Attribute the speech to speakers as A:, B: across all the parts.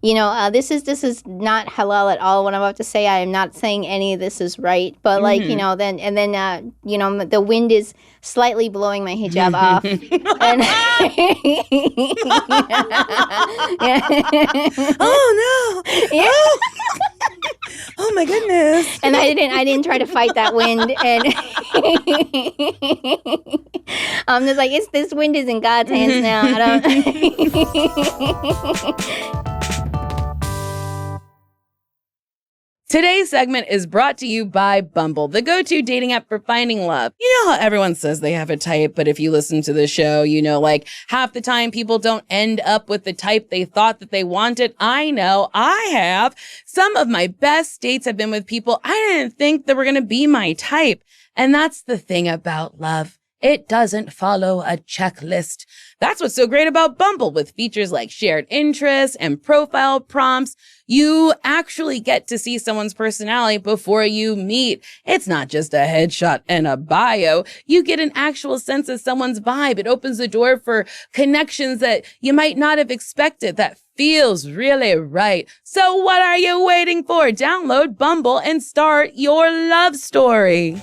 A: this is not halal at all. What I'm about to say, I am not saying any of this is right. But then the wind is slightly blowing my hijab off. And
B: Oh no!
A: Yeah.
B: Oh my goodness!
A: And I didn't try to fight that wind, and I'm just like, this wind is in God's hands now. I don't.
B: Today's segment is brought to you by Bumble, the go-to dating app for finding love. You know how everyone says they have a type, but if you listen to the show, half the time people don't end up with the type they thought that they wanted. I know, I have. Some of my best dates have been with people I didn't think that were going to be my type. And that's the thing about love. It doesn't follow a checklist. That's what's so great about Bumble. With features like shared interests and profile prompts, you actually get to see someone's personality before you meet. It's not just a headshot and a bio. You get an actual sense of someone's vibe. It opens the door for connections that you might not have expected. That feels really right. So what are you waiting for? Download Bumble and start your love story.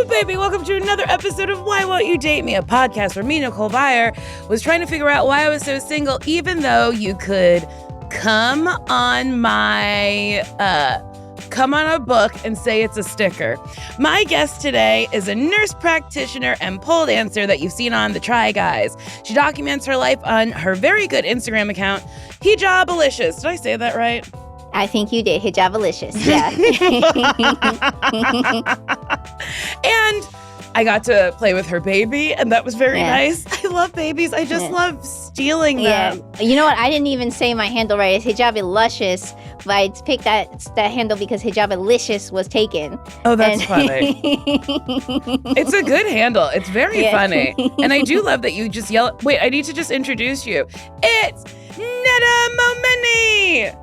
B: Baby, welcome to another episode of Why Won't You Date Me, a podcast where me, Nicole Byer, was trying to figure out why I was so single, even though you could come on a book and say it's a sticker. My guest today is a nurse practitioner and pole dancer that you've seen on The Try Guys. She documents her life on her very good Instagram account, Hijabalicious. Did I say that right?
A: I think you did. Hijabalicious. Yeah.
B: And I got to play with her baby, and that was very nice. I love babies. I just love stealing them.
A: Yeah. You know what? I didn't even say my handle right. It's Hijabalicious, but I picked that handle because Hijabalicious was taken.
B: Oh, that's funny. It's a good handle. It's very funny. And I do love that you just yell. Wait, I need to just introduce you. It's Neda Momeni.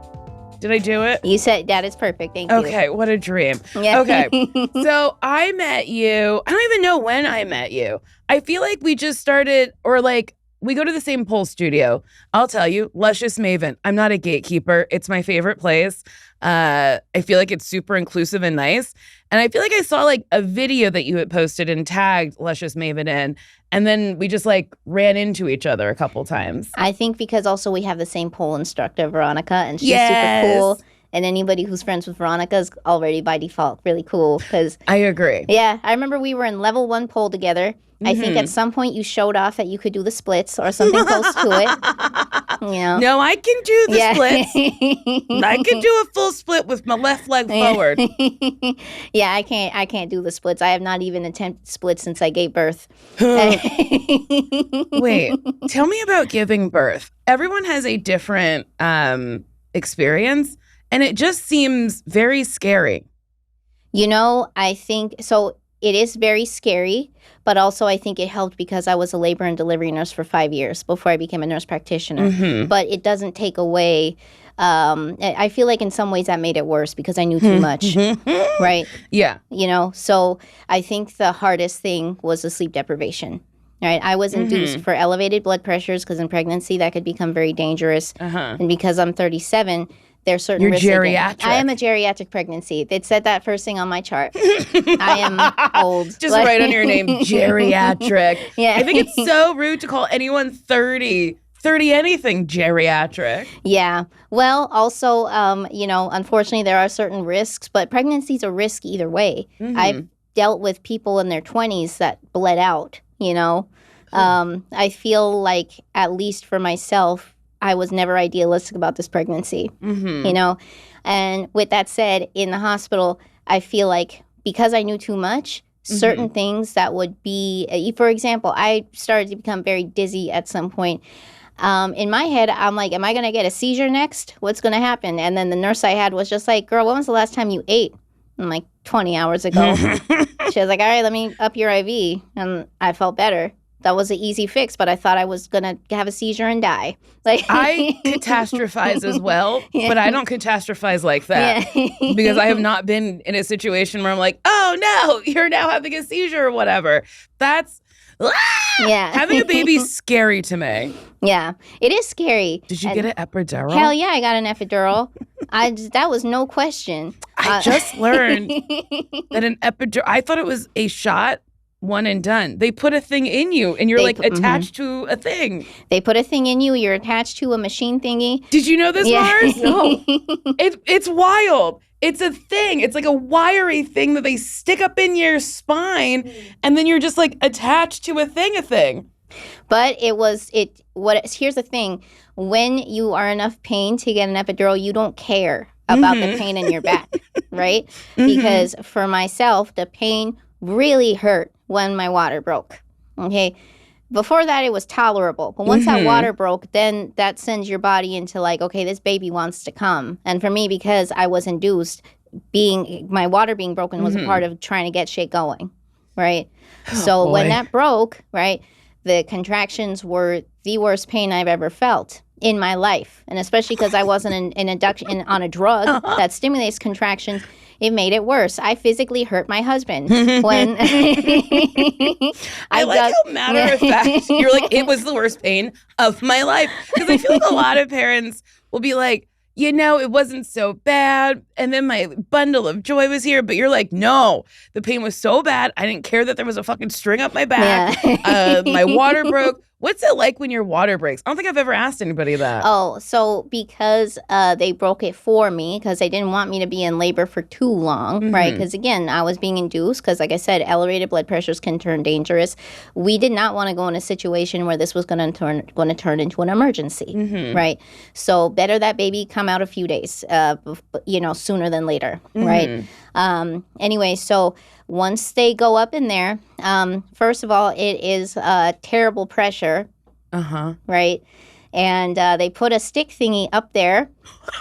B: Did I do it?
A: You said that is perfect. Thank you.
B: Okay, what a dream.
A: Yeah.
B: Okay, so I met you. I don't even know when I met you. I feel like we just started, we go to the same pole studio. I'll tell you, Luscious Maven. I'm not a gatekeeper. It's my favorite place. I feel like it's super inclusive and nice. And I feel like I saw a video that you had posted and tagged Luscious Maven in. And then we just ran into each other a couple times.
A: I think because also we have the same pole instructor, Veronica, and she's super cool. And anybody who's friends with Veronica is already by default really cool.
B: I agree.
A: Yeah, I remember we were in level 1 pole together. I think at some point you showed off that you could do the splits or something close to it.
B: No, I can do the splits. I can do a full split with my left leg forward.
A: Yeah, I can't do the splits. I have not even attempted splits since I gave birth.
B: Wait, tell me about giving birth. Everyone has a different experience, and it just seems very scary.
A: I think so. It is very scary, but also I think it helped because I was a labor and delivery nurse for 5 years before I became a nurse practitioner. Mm-hmm. But it doesn't take away. I feel like in some ways that made it worse because I knew too much, right?
B: Yeah.
A: So I think the hardest thing was the sleep deprivation. Right, I was induced for elevated blood pressures because in pregnancy that could become very dangerous. And because I'm 37. There's certain risks.
B: You're geriatric.
A: I am a geriatric pregnancy. It said that first thing on my chart. I am old.
B: Just write on your name, geriatric.
A: Yeah.
B: I think it's so rude to call anyone 30 anything geriatric.
A: Yeah. Well, also, unfortunately there are certain risks, but pregnancy's a risk either way. Mm-hmm. I've dealt with people in their 20s that bled out, I feel like, at least for myself, I was never idealistic about this pregnancy, And with that said, in the hospital, I feel like because I knew too much, certain things that would be, for example, I started to become very dizzy at some point. In my head, I'm like, am I going to get a seizure next? What's going to happen? And then the nurse I had was just like, girl, when was the last time you ate? I'm like, 20 hours ago. She was like, all right, let me up your IV. And I felt better. That was an easy fix, but I thought I was going to have a seizure and die.
B: I catastrophize as well, but I don't catastrophize like that because I have not been in a situation where I'm like, oh, no, you're now having a seizure or whatever. That's
A: Yeah.
B: Having a baby is scary to me.
A: Yeah, it is scary.
B: Did you get an epidural?
A: Hell yeah, I got an epidural. That was no question.
B: I just learned that an epidural, I thought it was a shot, one and done. They put a thing in you and you're attached to a thing.
A: They put a thing in you. You're attached to a machine thingy.
B: Did you know this, Mars? No. It's wild. It's a thing. It's like a wiry thing that they stick up in your spine and then you're just like attached to a thing.
A: But here's the thing. When you are enough pain to get an epidural, you don't care about the pain in your back, right? Because for myself, the pain really hurt when my water broke, okay? Before that, it was tolerable. But once that water broke, then that sends your body into like, okay, this baby wants to come. And for me, because I was induced, my water being broken was a part of trying to get shit going, right? So when that broke, right, the contractions were the worst pain I've ever felt in my life. And especially because I wasn't on a drug that stimulates contractions, it made it worse. I physically hurt my husband when
B: I like how matter of fact you're like, it was the worst pain of my life. Because I feel like a lot of parents will be like, you know, it wasn't so bad. And then my bundle of joy was here. But you're like, no, the pain was so bad. I didn't care that there was a fucking string up my back. Yeah. My water broke. What's it like when your water breaks? I don't think I've ever asked anybody that.
A: Oh, so because they broke it for me, because they didn't want me to be in labor for too long, right? Because again, I was being induced because, like I said, elevated blood pressures can turn dangerous. We did not want to go in a situation where this was going to turn into an emergency, right? So better that baby come out a few days, sooner than later, right? Anyway, so once they go up in there, first of all, it is terrible pressure, right? And they put a stick thingy up there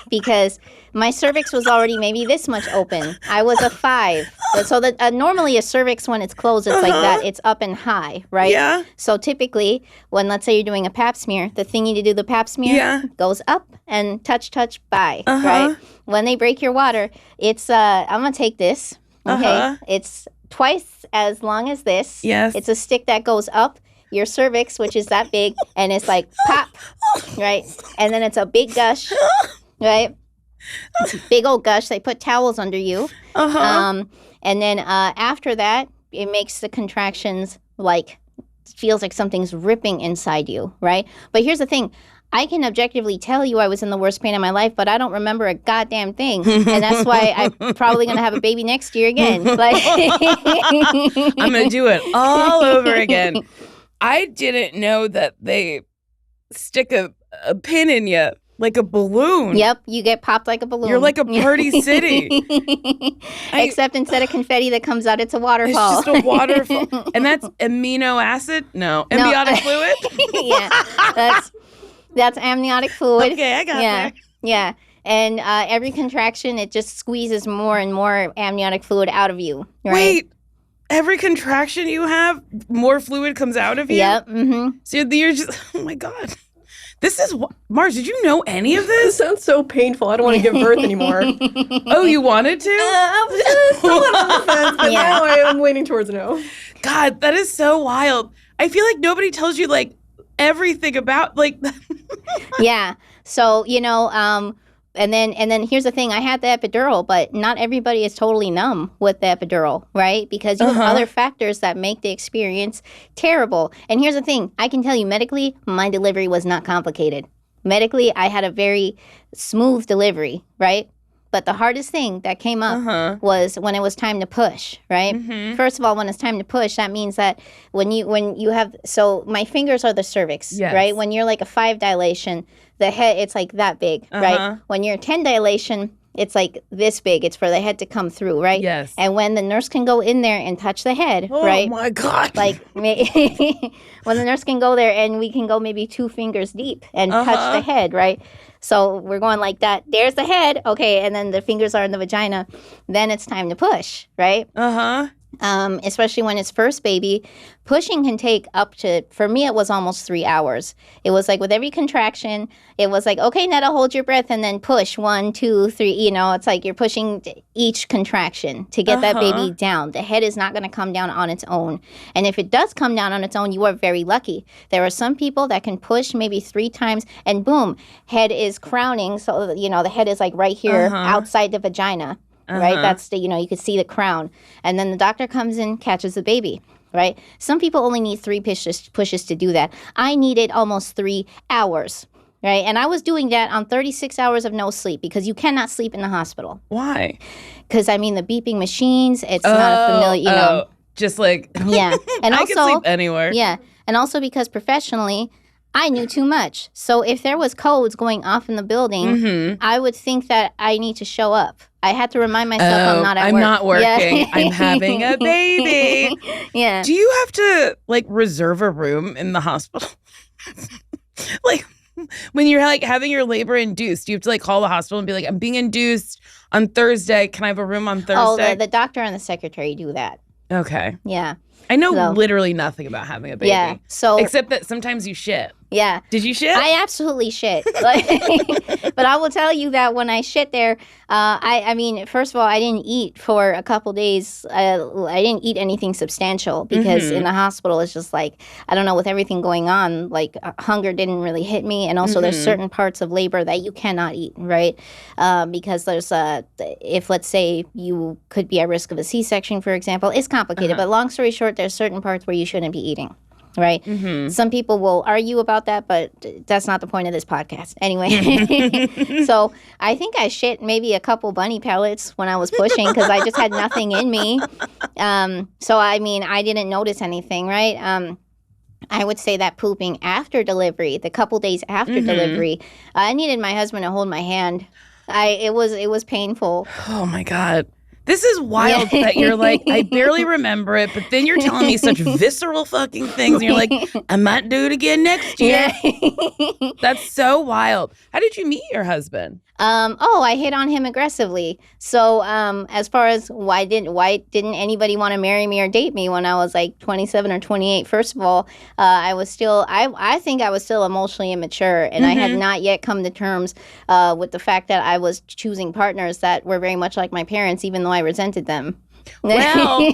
A: because my cervix was already maybe this much open. I was a 5. So that normally a cervix, when it's closed, it's like that. It's up and high, right? Yeah. So typically, when let's say you're doing a pap smear, the thingy to do the pap smear goes up and touch, bye, right? When they break your water, it's, I'm going to take this, okay? It's twice as long as this. Yes. It's a stick that goes up your cervix, which is that big, and it's like pop, right? And then it's a big gush, right? It's a big old gush. They put towels under you. And then after that, it makes the contractions like, feels like something's ripping inside you, right? But here's the thing. I can objectively tell you I was in the worst pain of my life, but I don't remember a goddamn thing. And that's why I'm probably going to have a baby next year again. Like
B: I'm going to do it all over again. I didn't know that they stick a pin in you like a balloon.
A: Yep, you get popped like a balloon.
B: You're like a party city.
A: Except instead of confetti that comes out, it's a waterfall.
B: It's just a waterfall. And that's amino acid? No. Amniotic fluid?
A: Yeah, that's amniotic fluid.
B: Okay, I got that.
A: Yeah. And every contraction, it just squeezes more and more amniotic fluid out of you. Right?
B: Wait, every contraction you have, more fluid comes out of you?
A: Yep.
B: So you're just, oh my God. This is, Mars, did you know any of this?
C: This sounds so painful. I don't want to give birth anymore.
B: Oh, you wanted to?
C: Somewhat on the fence, but now I'm leaning towards no.
B: God, that is so wild. I feel like nobody tells you, like, everything about, like...
A: Yeah. So, and then here's the thing. I had the epidural, but not everybody is totally numb with the epidural, right? Because you have other factors that make the experience terrible. And here's the thing. I can tell you medically, my delivery was not complicated. Medically, I had a very smooth delivery, right? But the hardest thing that came up was when it was time to push, right? First of all, when it's time to push, that means that when you have, so my fingers are the cervix, right? When you're like a 5 dilation, the head, it's like that big, right? When you're 10 dilation, it's like this big. It's for the head to come through, right? Yes. And when the nurse can go in there and touch the head, right?
B: Oh my God.
A: Like when the nurse can go there and we can go maybe 2 fingers deep and touch the head, right? So we're going like that. There's the head. Okay. And then the fingers are in the vagina. Then it's time to push, right? especially when it's first baby. Pushing can take up to, for me, it was almost 3 hours. It was like with every contraction, it was like, okay, Neda, hold your breath and then push 1, 2, 3. You know, it's like you're pushing each contraction to get that baby down. The head is not going to come down on its own. And if it does come down on its own, you are very lucky. There are some people that can push maybe 3 times and boom, head is crowning. So, you know, the head is like right here outside the vagina. Right? That's the, you know, you could see the crown. And then the doctor comes in, catches the baby, right? Some people only need 3 pushes to do that. I needed almost 3 hours, right? And I was doing that on 36 hours of no sleep because you cannot sleep in the hospital.
B: Why?
A: Because, I mean, the beeping machines, it's not a familiar, you know.
B: Just like,
A: yeah. And
B: I
A: also,
B: can sleep anywhere.
A: Yeah. And also because professionally, I knew too much. So if there was codes going off in the building, I would think that I need to show up. I had to remind myself I'm not at work.
B: I'm not working.
A: Yeah.
B: I'm having a baby.
A: Yeah.
B: Do you have to like reserve a room in the hospital? Like when you're like having your labor induced, you have to like call the hospital and be like, I'm being induced on Thursday. Can I have a room on Thursday?
A: Oh, the doctor and the secretary do that.
B: Okay.
A: Yeah.
B: I know literally nothing about having a baby.
A: Yeah. So
B: except that sometimes you shit.
A: Yeah.
B: Did you shit?
A: I absolutely shit. But I will tell you that when I shit there, I mean, first of all, I didn't eat for a couple days. I didn't eat anything substantial because in the hospital, it's just like, I don't know, with everything going on, like hunger didn't really hit me. And also there's certain parts of labor that you cannot eat, right? Because there's, if let's say you could be at risk of a C-section, for example, it's complicated. But long story short, there's certain parts where you shouldn't be eating. Right? Some people will argue about that, but that's not the point of this podcast. Anyway, so I think I shit maybe a couple bunny pellets when I was pushing because I just had nothing in me. So, I mean, I didn't notice anything, right? I would say that pooping after delivery, the couple days after delivery, I needed my husband to hold my hand. It was painful.
B: Oh, my God. This is wild that you're like, I barely remember it, but then you're telling me such visceral fucking things. And you're like, I might do it again next year. Yeah. That's so wild. How did you meet your husband?
A: I hit on him aggressively. So as far as why didn't anybody want to marry me or date me when I was like 27 or 28? First of all, I think I was still emotionally immature, and I had not yet come to terms with the fact that I was choosing partners that were very much like my parents, even though I resented them.
B: Well,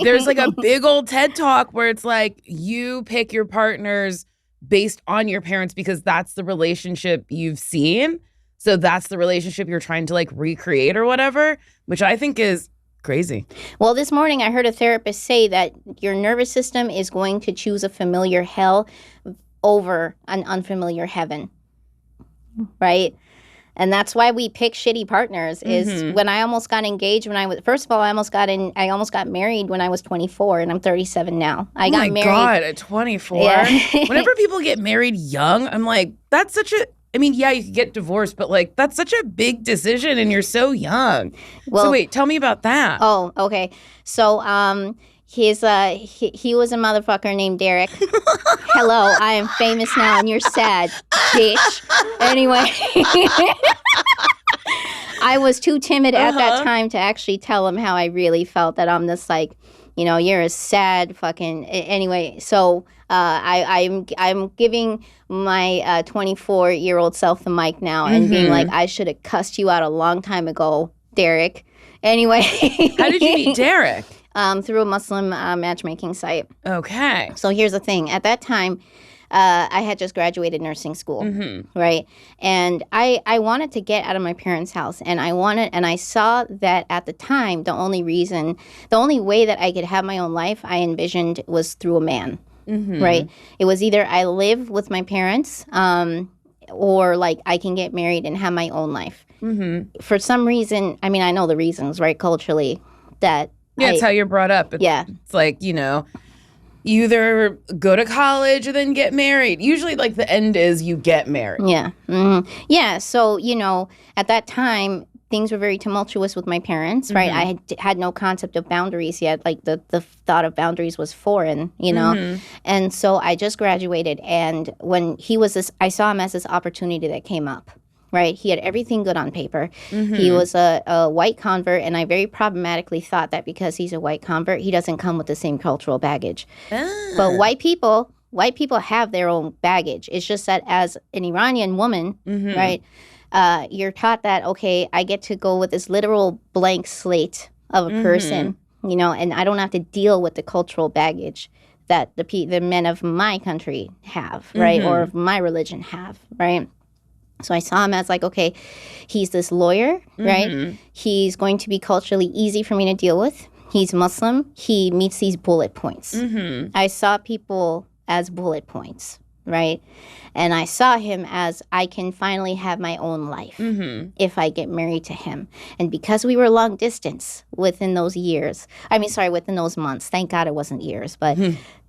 B: there's like a big old TED Talk where it's like you pick your partners based on your parents because that's the relationship you've seen. So that's the relationship you're trying to like recreate or whatever, which I think is crazy.
A: Well, this morning I heard a therapist say that your nervous system is going to choose a familiar hell over an unfamiliar heaven, right? And that's why we pick shitty partners. Is when I almost got engaged when I was, first of all, I almost got married when I was 24, and I'm 37 now. I got married. Oh my
B: God, at 24?
A: Yeah.
B: Whenever people get married young, I'm like, that's such a, I mean, yeah, you could get divorced, but like, that's such a big decision and you're so young. Well, so wait, tell me about that.
A: Oh, okay. So, he was a motherfucker named Derek. Hello, I am famous now and you're sad, bitch. Anyway, I was too timid at that time to actually tell him how I really felt, that I'm this like, you know, you're a sad fucking, anyway. So I'm giving my 24-year-old self the mic now and being like, I should have cussed you out a long time ago, Derek. Anyway.
B: How did you meet Derek?
A: Through a Muslim matchmaking site.
B: Okay.
A: So here's the thing. At that time, I had just graduated nursing school, right? And I wanted to get out of my parents' house, and I saw that at the time, the only way that I could have my own life, I envisioned was through a man, right? It was either I live with my parents, or like I can get married and have my own life. For some reason, I mean, I know the reasons, right? Culturally, that.
B: Yeah, it's how you're brought up. It's like, you know, you either go to college or then get married. Usually, like, the end is you get married.
A: Yeah. Yeah, so, you know, at that time, things were very tumultuous with my parents, right? I had no concept of boundaries yet. Like, the thought of boundaries was foreign, you know? And so I just graduated, and when he was I saw him as this opportunity that came up. right? He had everything good on paper. He was a white convert, and I very problematically thought that because he's a white convert, he doesn't come with the same cultural baggage. But white people have their own baggage. It's just that as an Iranian woman, right, you're taught that, okay, I get to go with this literal blank slate of a person, you know, and I don't have to deal with the cultural baggage that the men of my country have, right, or of my religion have, right? So I saw him as like, okay, he's this lawyer, right? He's going to be culturally easy for me to deal with. He's Muslim. He meets these bullet points. I saw people as bullet points, right? And I saw him as I can finally have my own life if I get married to him. And because we were long distance within those months, thank God it wasn't years, but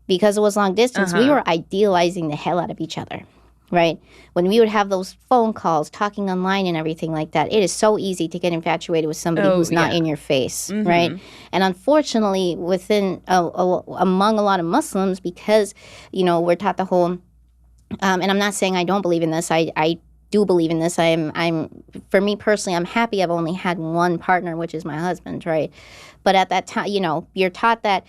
A: because it was long distance, we were idealizing the hell out of each other. Right? When we would have those phone calls, talking online and everything like that, it is so easy to get infatuated with somebody who's not in your face, right? And unfortunately, among a lot of Muslims, because, you know, we're taught the whole, and I'm not saying I don't believe in this, I do believe in this. For me personally, I'm happy I've only had one partner, which is my husband, right? But at that time, you know, you're taught that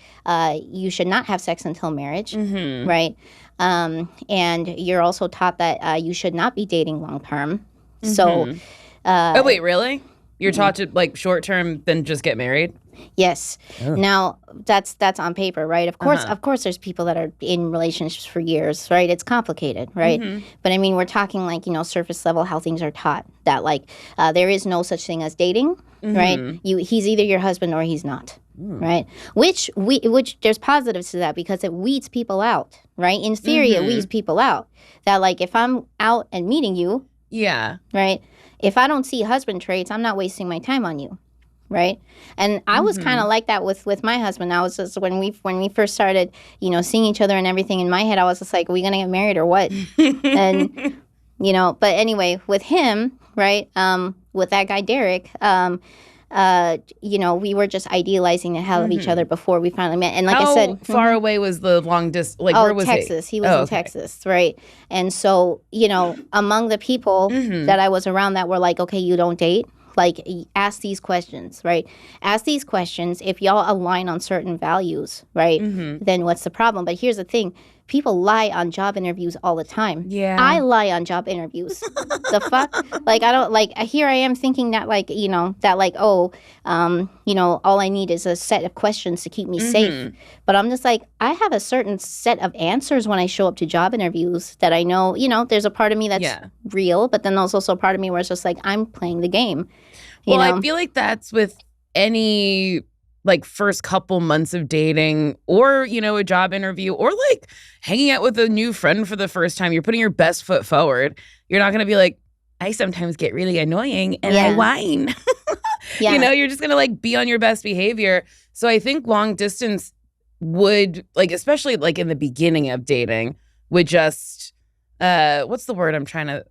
A: you should not have sex until marriage, right? And you're also taught that you should not be dating long term. So,
B: oh wait, really? You're taught to like short term, then just get married?
A: Yes. Oh. Now that's on paper, right? Of course, there's people that are in relationships for years, right? It's complicated, right? But I mean, we're talking like, you know, surface level how things are taught. That like there is no such thing as dating, right? He's either your husband or he's not. Right, which there's positives to that because it weeds people out, right? In theory, it weeds people out. That like if I'm out and meeting you, right? If I don't see husband traits, I'm not wasting my time on you, right? And I was kind of like that with my husband. I was just when we first started, you know, seeing each other and everything. In my head, I was just like, are we gonna get married or what? And you know, but anyway, with him, right? With that guy Derek, you know, we were just idealizing the hell of each other before we finally met. And like I said,
B: how far away was the long distance? Like, where was
A: Texas. He was in Texas, right? And so, you know, among the people that I was around that were like, okay, you don't date. Like, ask these questions, right? Ask these questions. If y'all align on certain values, right, then what's the problem? But here's the thing. People lie on job interviews all the time. Yeah. I lie on job interviews. The fuck? Like, I don't, like, here I am thinking that, like, you know, you know, all I need is a set of questions to keep me safe. But I'm just like, I have a certain set of answers when I show up to job interviews that I know, you know, there's a part of me that's real, but then there's also a part of me where it's just like, I'm playing the game. You know?
B: I feel like that's with any like first couple months of dating or, you know, a job interview or like hanging out with a new friend for the first time. You're putting your best foot forward. You're not going to be like, I sometimes get really annoying and I whine. You know, you're just going to like be on your best behavior. So I think long distance would like, especially like in the beginning of dating, would just, what's the word I'm trying to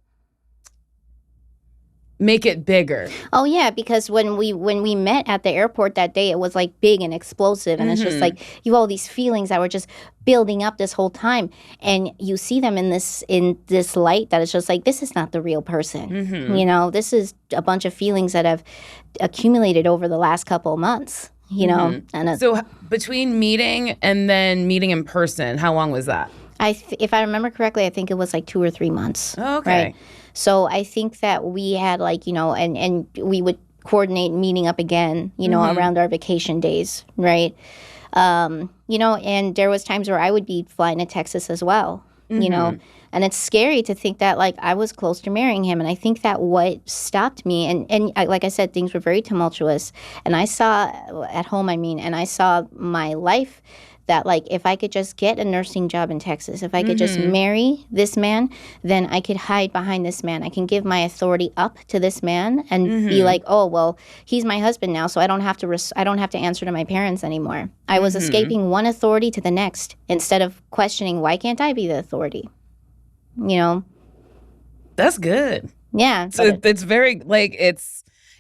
B: make it bigger.
A: Oh yeah, because when we met at the airport that day, it was like big and explosive, and it's just like you have all these feelings that were just building up this whole time, and you see them in this light that it's just like, this is not the real person. You know, this is a bunch of feelings that have accumulated over the last couple of months. You know, and
B: so between meeting and then meeting in person, how long was that?
A: If I remember correctly, I think it was like 2 or 3 months.
B: Oh, okay.
A: Right? So I think that we had like, you know, and we would coordinate meeting up again, you know, around our vacation days, right? You know, and there was times where I would be flying to Texas as well, you know, and it's scary to think that like I was close to marrying him. And I think that what stopped me, and like I said, things were very tumultuous. And I saw at home, and I saw my life that like if I could just get a nursing job in Texas, if I could just marry this man, then I could hide behind this man. I can give my authority up to this man and be like, oh, well, he's my husband now, so I don't have to answer to my parents anymore. I was escaping one authority to the next instead of questioning, why can't I be the authority? You know?
B: That's good.
A: Yeah.
B: So it's very, like, it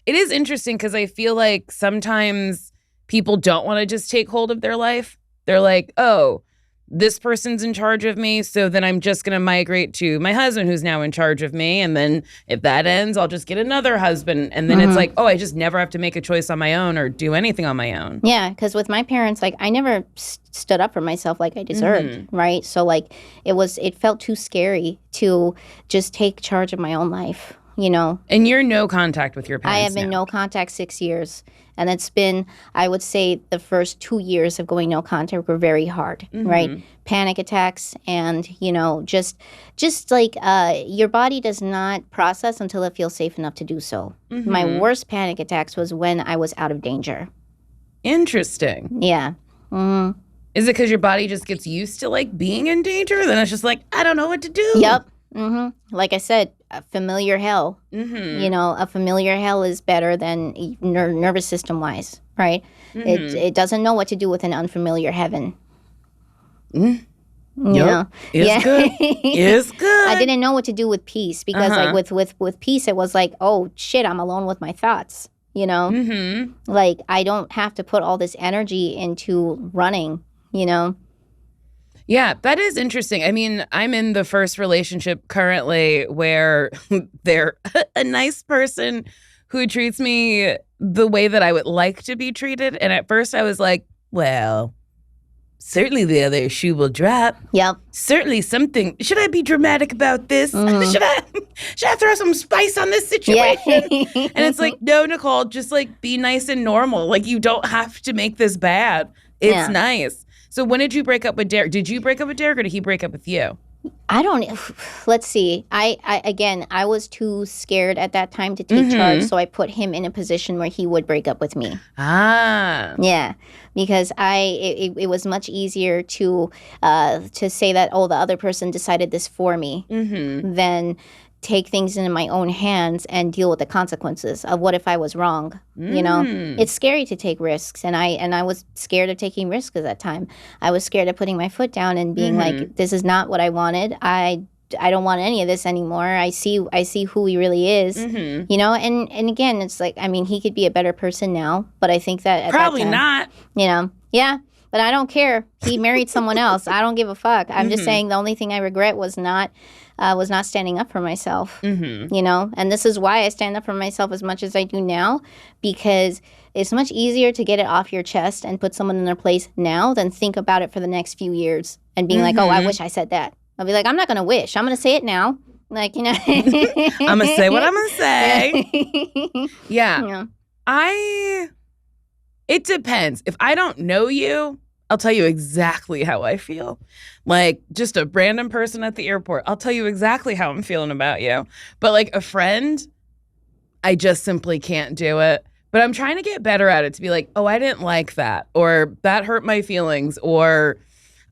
B: is interesting because I feel like sometimes people don't want to just take hold of their life. They're like, oh, this person's in charge of me, so then I'm just going to migrate to my husband who's now in charge of me. And then if that ends, I'll just get another husband. And then it's like, oh, I just never have to make a choice on my own or do anything on my own.
A: Yeah, because with my parents, like, I never stood up for myself like I deserved, right? So, like, it felt too scary to just take charge of my own life, you know?
B: And you're no contact with your parents
A: I have been
B: now.
A: no contact 6 years. And it's been, I would say, the first 2 years of going no contact were very hard, right? Panic attacks and, you know, just like your body does not process until it feels safe enough to do so. My worst panic attacks was when I was out of danger.
B: Interesting.
A: Yeah.
B: Is it because your body just gets used to, like, being in danger? Then it's just like, I don't know what to do.
A: Yep. Like I said, a familiar hell. You know, a familiar hell is better than nervous system wise, right? It doesn't know what to do with an unfamiliar heaven. You know?
B: It's good. It's good.
A: I didn't know what to do with peace because like with peace, it was like, oh shit, I'm alone with my thoughts. You know, like I don't have to put all this energy into running. You know.
B: Yeah, that is interesting. I mean, I'm in the first relationship currently where they're a nice person who treats me the way that I would like to be treated. And at first I was like, well, certainly the other shoe will drop.
A: Yep.
B: Certainly something. Should I be dramatic about this? Should I throw some spice on this situation?
A: Yeah.
B: And it's like, no, Nicole, just like be nice and normal. Like you don't have to make this bad. It's nice. So when did you break up with Derek? Did you break up with Derek or did he break up with you?
A: I don't, let's see. I was too scared at that time to take charge. So I put him in a position where he would break up with me.
B: Ah.
A: Yeah. Because it was much easier to say that, oh, the other person decided this for me than take things into my own hands and deal with the consequences of what if I was wrong. You know, it's scary to take risks, and I was scared of taking risks at that time. I was scared of putting my foot down and being like, this is not what I wanted. I don't want any of this anymore. I see who he really is. You know, and again, it's like, I mean, he could be a better person now, but I think that at
B: probably
A: that time,
B: not.
A: You know, yeah. But I don't care. He married someone else. I don't give a fuck. I'm just saying the only thing I regret was not standing up for myself. You know, and this is why I stand up for myself as much as I do now, because it's much easier to get it off your chest and put someone in their place now than think about it for the next few years and being like, oh, I wish I said that. I'll be like, I'm not going to wish. I'm going to say it now. Like, you know.
B: I'm going to say what I'm going to say. Yeah. It depends. If I don't know you, I'll tell you exactly how I feel. Like, just a random person at the airport, I'll tell you exactly how I'm feeling about you. But like a friend, I just simply can't do it. But I'm trying to get better at it, to be like, oh, I didn't like that, or that hurt my feelings, or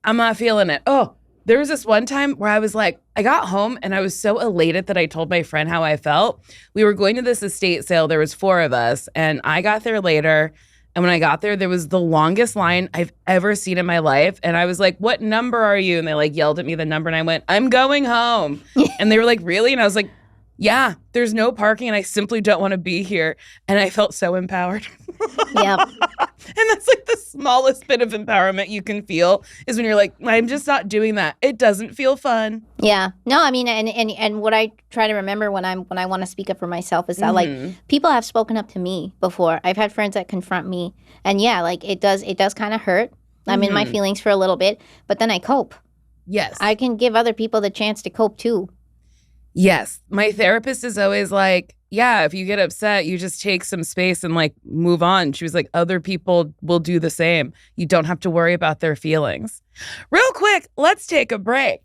B: I'm not feeling it. Oh, there was this one time where I was like, I got home and I was so elated that I told my friend how I felt. We were going to this estate sale. There was 4 of us, and I got there later. And when I got there was the longest line I've ever seen in my life. And I was like, what number are you? And they like yelled at me the number, and I went, I'm going home. And they were like, really? And I was like, yeah, there's no parking and I simply don't want to be here. And I felt so empowered.
A: Yep.
B: And that's like the smallest bit of empowerment you can feel, is when you're like, I'm just not doing that. It doesn't feel fun.
A: Yeah. No, I mean, and what I try to remember when I want to speak up for myself is that like people have spoken up to me before. I've had friends that confront me, and yeah, like it does kind of hurt. I'm in my feelings for a little bit, but then I cope.
B: Yes.
A: I can give other people the chance to cope too.
B: Yes. My therapist is always like, yeah, if you get upset, you just take some space and like move on. She was like, other people will do the same. You don't have to worry about their feelings. Real quick, let's take a break.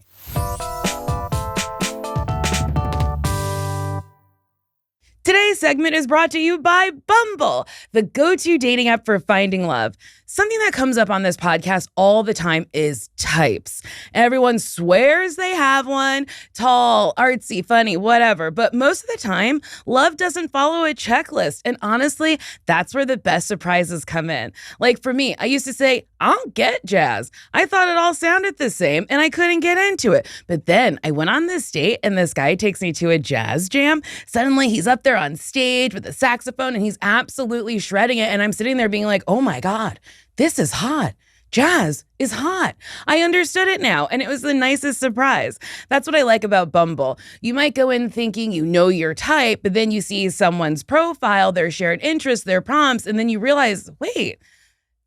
B: Today's segment is brought to you by Bumble, the go-to dating app for finding love. Something that comes up on this podcast all the time is types. Everyone swears they have one, tall, artsy, funny, whatever. But most of the time, love doesn't follow a checklist. And honestly, that's where the best surprises come in. Like for me, I used to say, I don't get jazz. I thought it all sounded the same and I couldn't get into it. But then I went on this date and this guy takes me to a jazz jam. Suddenly he's up there on stage with a saxophone and he's absolutely shredding it. And I'm sitting there being like, oh my God, this is hot. Jazz is hot. I understood it now, and it was the nicest surprise. That's what I like about Bumble. You might go in thinking you know your type, but then you see someone's profile, their shared interests, their prompts, and then you realize, wait,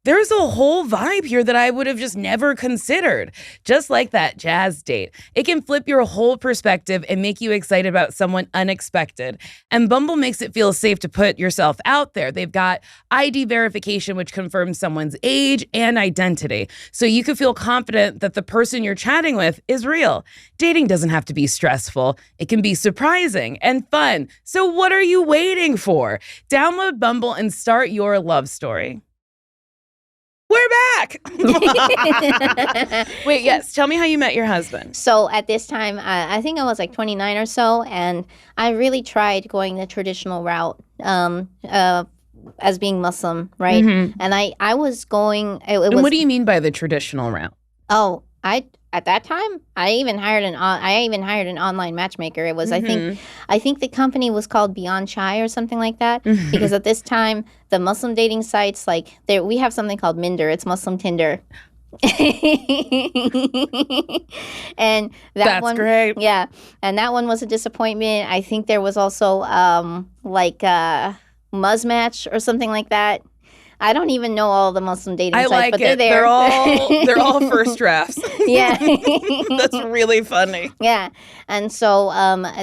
B: there's a whole vibe here that I would have just never considered. Just like that Jazz date. It can flip your whole perspective and make you excited about someone unexpected. And Bumble makes it feel safe to put yourself out there. They've got ID verification, which confirms someone's age and identity. So you can feel confident that the person you're chatting with is real. Dating doesn't have to be stressful. It can be surprising and fun. So what are you waiting for? Download Bumble and start your love story. We're back. Wait, yes. Tell me how you met your husband.
A: So at this time, I think I was like 29 or so, and I really tried going the traditional route as being Muslim, right?
B: Mm-hmm.
A: And I was going.
B: And what do you mean by the traditional route?
A: Oh, at that time, I even hired an online matchmaker. It was I think the company was called Beyond Chai or something like that.
B: Mm-hmm.
A: Because at this time, the Muslim dating sites we have something called Minder. It's Muslim Tinder. And
B: That's
A: one,
B: great.
A: Yeah, and that one was a disappointment. I think there was also Muzzmatch or something like that. I don't even know all the Muslim dating sites, but they're there.
B: They're all first drafts.
A: Yeah.
B: That's really funny.
A: Yeah. And so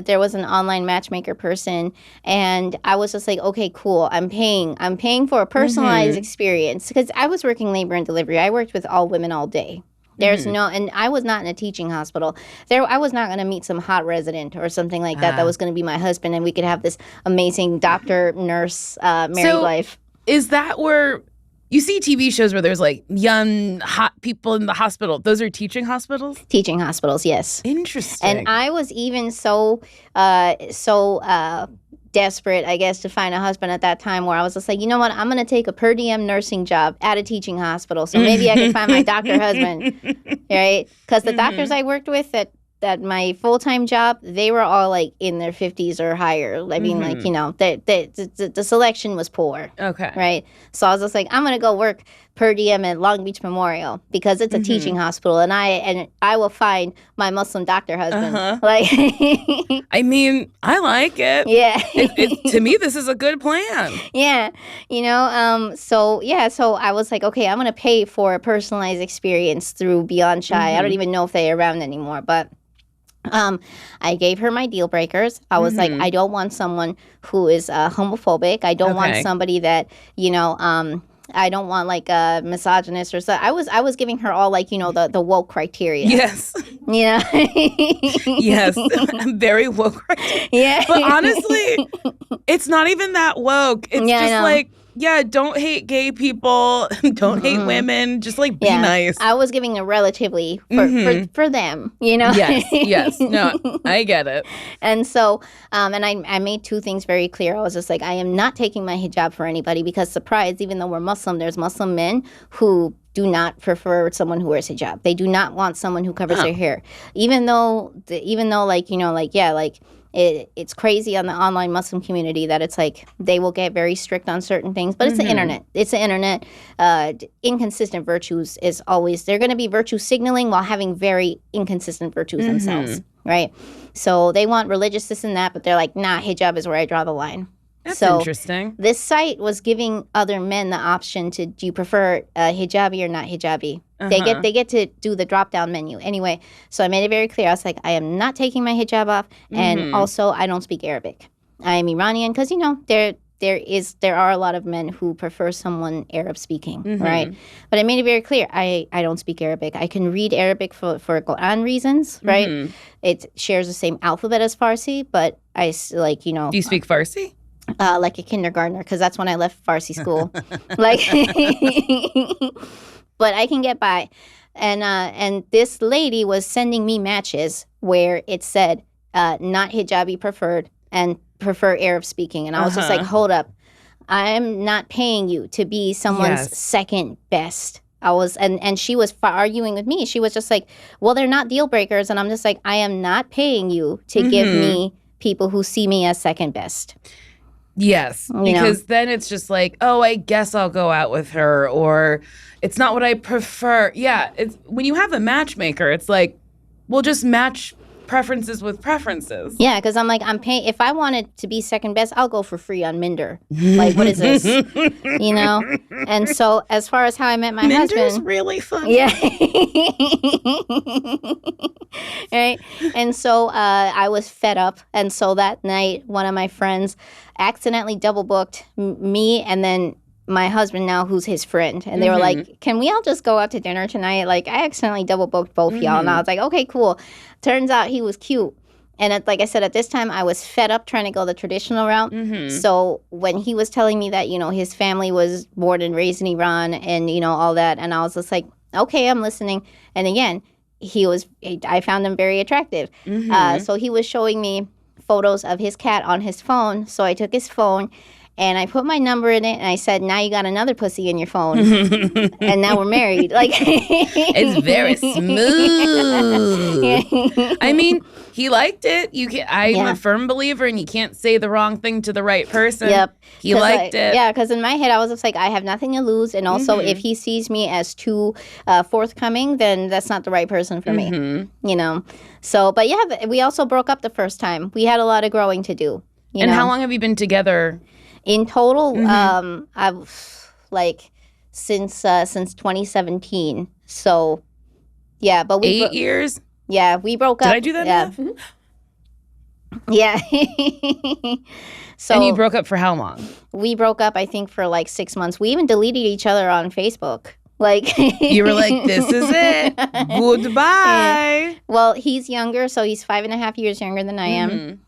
A: there was an online matchmaker person, and I was just like, okay, cool. I'm paying for a personalized experience, because I was working labor and delivery. I worked with all women all day. There's and I was not in a teaching hospital. I was not going to meet some hot resident or something like that was going to be my husband, and we could have this amazing doctor, nurse, married life.
B: Is that where you see TV shows where there's like young, hot people in the hospital? Those are teaching hospitals?
A: Teaching hospitals, yes.
B: Interesting.
A: And I was even so desperate, I guess, to find a husband at that time, where I was just like, you know what? I'm going to take a per diem nursing job at a teaching hospital, so maybe I can find my doctor husband, right? Because the doctors I worked with at my full-time job, they were all like in their 50s or higher. I mean, like, you know, the selection was poor.
B: Okay.
A: Right? So I was just like, I'm going to go work per diem at Long Beach Memorial, because it's a teaching hospital, and I will find my Muslim doctor husband. Like,
B: I mean, I like it.
A: Yeah.
B: To me, this is a good plan.
A: Yeah. You know, so I was like, okay, I'm going to pay for a personalized experience through Beyond Chai. I don't even know if they're around anymore, but I gave her my deal breakers. I was like, I don't want someone who is homophobic. I don't want somebody that, you know, I don't want like a misogynist or so. I was giving her all like, you know, the woke criteria.
B: Yes.
A: You know?
B: Yes. Very woke criteria.
A: Yeah.
B: But honestly, it's not even that woke. It's just like, yeah, don't hate gay people. Don't hate women. Just like be nice.
A: I was giving a relatively for them, you know?
B: Yes. No, I get it.
A: And so, and I made two things very clear. I was just like, I am not taking my hijab for anybody, because surprise, even though we're Muslim, there's Muslim men who do not prefer someone who wears hijab. They do not want someone who covers their hair. Even though like, you know, like, yeah, like, it's crazy on the online Muslim community that it's like they will get very strict on certain things, but it's the internet. It's the internet. Inconsistent virtues is always, they're going to be virtue signaling while having very inconsistent virtues themselves, right? So they want religious this and that, but they're like, nah, hijab is where I draw the line.
B: That's interesting.
A: This site was giving other men the option to, do you prefer hijabi or not hijabi? They get to do the drop-down menu. Anyway, so I made it very clear. I was like, I am not taking my hijab off, and also I don't speak Arabic. I am Iranian, because, you know, there are a lot of men who prefer someone Arab-speaking, right? But I made it very clear, I don't speak Arabic. I can read Arabic for Quran reasons, right? It shares the same alphabet as Farsi, but I, like, you know...
B: Do you speak Farsi?
A: Like a kindergartner, because that's when I left Farsi school. Like, but I can get by. And this lady was sending me matches where it said not hijabi preferred and prefer Arab speaking. And I was just like, hold up. I'm not paying you to be someone's second best. I was, and she was arguing with me. She was just like, well, they're not deal breakers. And I'm just like, I am not paying you to give me people who see me as second best.
B: Yes, because then it's just like, oh, I guess I'll go out with her, or it's not what I prefer. Yeah, it's when you have a matchmaker, it's like, we'll just match preferences with preferences.
A: Yeah, because I'm like, I'm paying. If I wanted to be second best, I'll go for free on Minder. Like, what is this? And so, as far as how I met my
B: Minder's
A: husband,
B: really fun.
A: Yeah. Right. And so I was fed up, and so that night, one of my friends accidentally double booked me and then my husband now, who's his friend, and they were like, can we all just go out to dinner tonight? Like, I accidentally double booked both y'all, and I was like, okay, cool. Turns out he was cute. And like I said, at this time, I was fed up trying to go the traditional route. So when he was telling me that, his family was born and raised in Iran and, all that, and I was just like, okay, I'm listening. And again, I found him very attractive. So he was showing me photos of his cat on his phone. So I took his phone and I put my number in it, and I said, now you got another pussy in your phone. And now we're married. Like,
B: it's very smooth. I mean, he liked it. I'm a firm believer, and you can't say the wrong thing to the right person.
A: Yep.
B: He liked it.
A: Yeah, because in my head, I was just like, I have nothing to lose. And also, if he sees me as too forthcoming, then that's not the right person for me. So, but yeah, we also broke up the first time. We had a lot of growing to do.
B: And how long have you been together?
A: In total, I've since 2017. So, yeah, but
B: 8 years.
A: Yeah, we broke up.
B: Did I do that?
A: Yeah. So,
B: and you broke up for how long?
A: We broke up, I think, for like 6 months. We even deleted each other on Facebook. Like,
B: you were like, this is it. Goodbye.
A: Yeah. Well, he's younger, so he's 5.5 years younger than I am,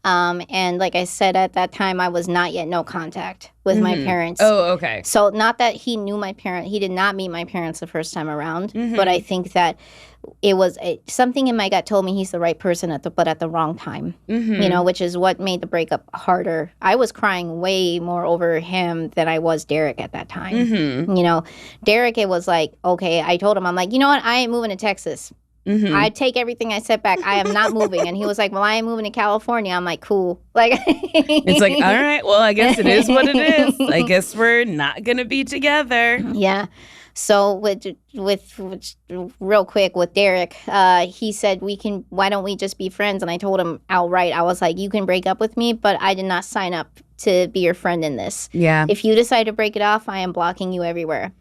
A: and like I said, at that time, I was not yet no contact with my parents.
B: Oh, okay.
A: So not that he knew my parents. He did not meet my parents the first time around, but I think that it was something in my gut told me he's the right person but at the wrong time, which is what made the breakup harder. I was crying way more over him than I was Derek at that time. Derek, it was like, okay, I told him, I'm like, you know what? I ain't moving to Texas. I take everything I said back. I am not moving. And he was like, well, I am moving to California. I'm like, cool. Like,
B: it's like, all right, well, I guess it is what it is. I guess we're not going to be together.
A: Yeah. So with real quick with Derek, he said, why don't we just be friends? And I told him outright, I was like, you can break up with me, but I did not sign up to be your friend in this.
B: Yeah.
A: If you decide to break it off, I am blocking you everywhere.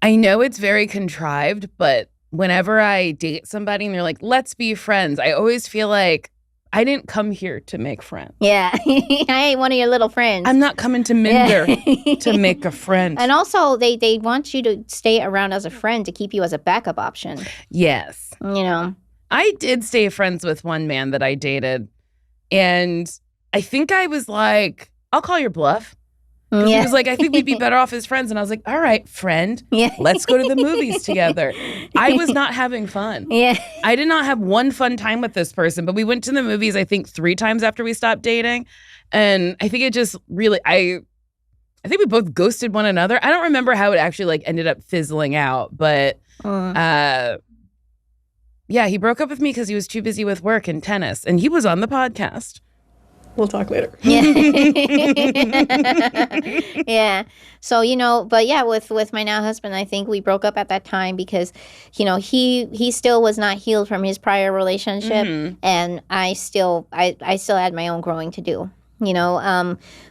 B: I know it's very contrived, but whenever I date somebody and they're like, let's be friends, I always feel like I didn't come here to make friends.
A: Yeah. I ain't one of your little friends.
B: I'm not coming to Minder to make a friend.
A: And also, they want you to stay around as a friend to keep you as a backup option.
B: Yes. I did stay friends with one man that I dated, and I think I was like, I'll call your bluff. He was like, I think we'd be better off as friends. And I was like, all right, friend, let's go to the movies together. I was not having fun.
A: Yeah.
B: I did not have one fun time with this person, but we went to the movies, I think, 3 times after we stopped dating. And I think it just really, I think we both ghosted one another. I don't remember how it actually like ended up fizzling out, but yeah, he broke up with me because he was too busy with work and tennis. And he was on the podcast.
C: We'll talk later.
A: Yeah. Yeah. So, but yeah, with my now husband, I think we broke up at that time because, he still was not healed from his prior relationship. And I still had my own growing to do.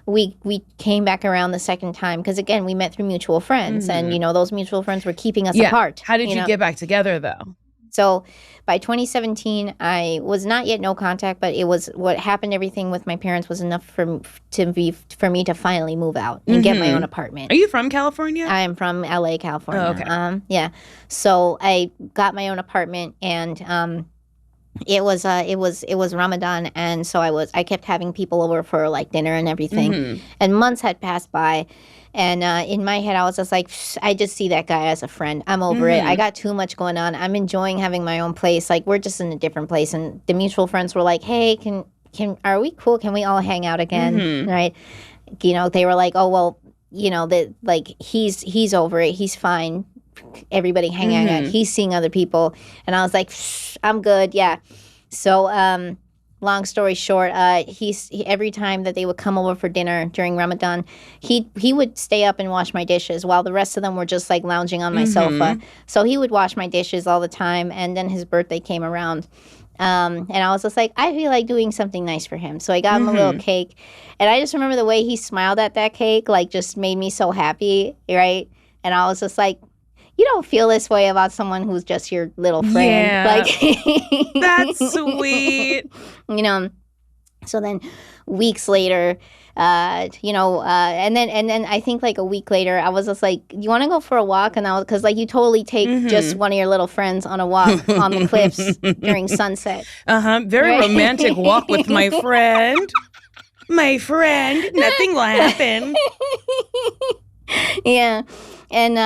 A: We came back around the second time because, again, we met through mutual friends. And, those mutual friends were keeping us apart.
B: How did you get back together, though?
A: So by 2017, I was not yet no contact, but it was what happened. Everything with my parents was enough for me to finally move out and get my own apartment.
B: Are you from California?
A: I am from LA, California.
B: Oh, okay.
A: Yeah. So I got my own apartment, and it was Ramadan, and so I kept having people over for like dinner and everything. And months had passed by. And in my head, I was just like, I just see that guy as a friend. I'm over it. I got too much going on. I'm enjoying having my own place. Like, we're just in a different place. And the mutual friends were like, hey, are we cool? Can we all hang out again? Right? They were like, oh, well, he's over it. He's fine. Everybody hang out. He's seeing other people. And I was like, I'm good. Yeah. So long story short, every time that they would come over for dinner during Ramadan, he would stay up and wash my dishes while the rest of them were just like lounging on my sofa. So he would wash my dishes all the time, and then his birthday came around. And I was just like, I feel like doing something nice for him. So I got him a little cake. And I just remember the way he smiled at that cake, like, just made me so happy, right? And I was just like, you don't feel this way about someone who's just your little friend.
B: Yeah.
A: Like,
B: That's sweet.
A: You know, so then weeks later, and then I think like a week later, I was just like, you want to go for a walk? And because like you totally take just one of your little friends on a walk on the cliffs during sunset.
B: Very romantic walk with my friend. My friend, nothing will happen.
A: Yeah. And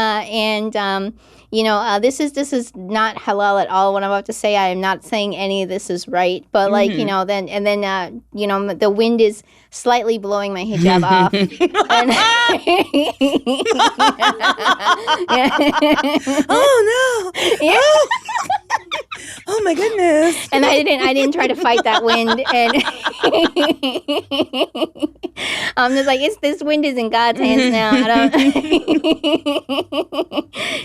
A: this is not halal at all. What I'm about to say, I am not saying any of this is right, but like, then the wind is slightly blowing my hijab off.
B: Oh no!
A: Yeah.
B: Oh my goodness!
A: And I didn't try to fight that wind, and I'm just like, this wind is in God's hands now.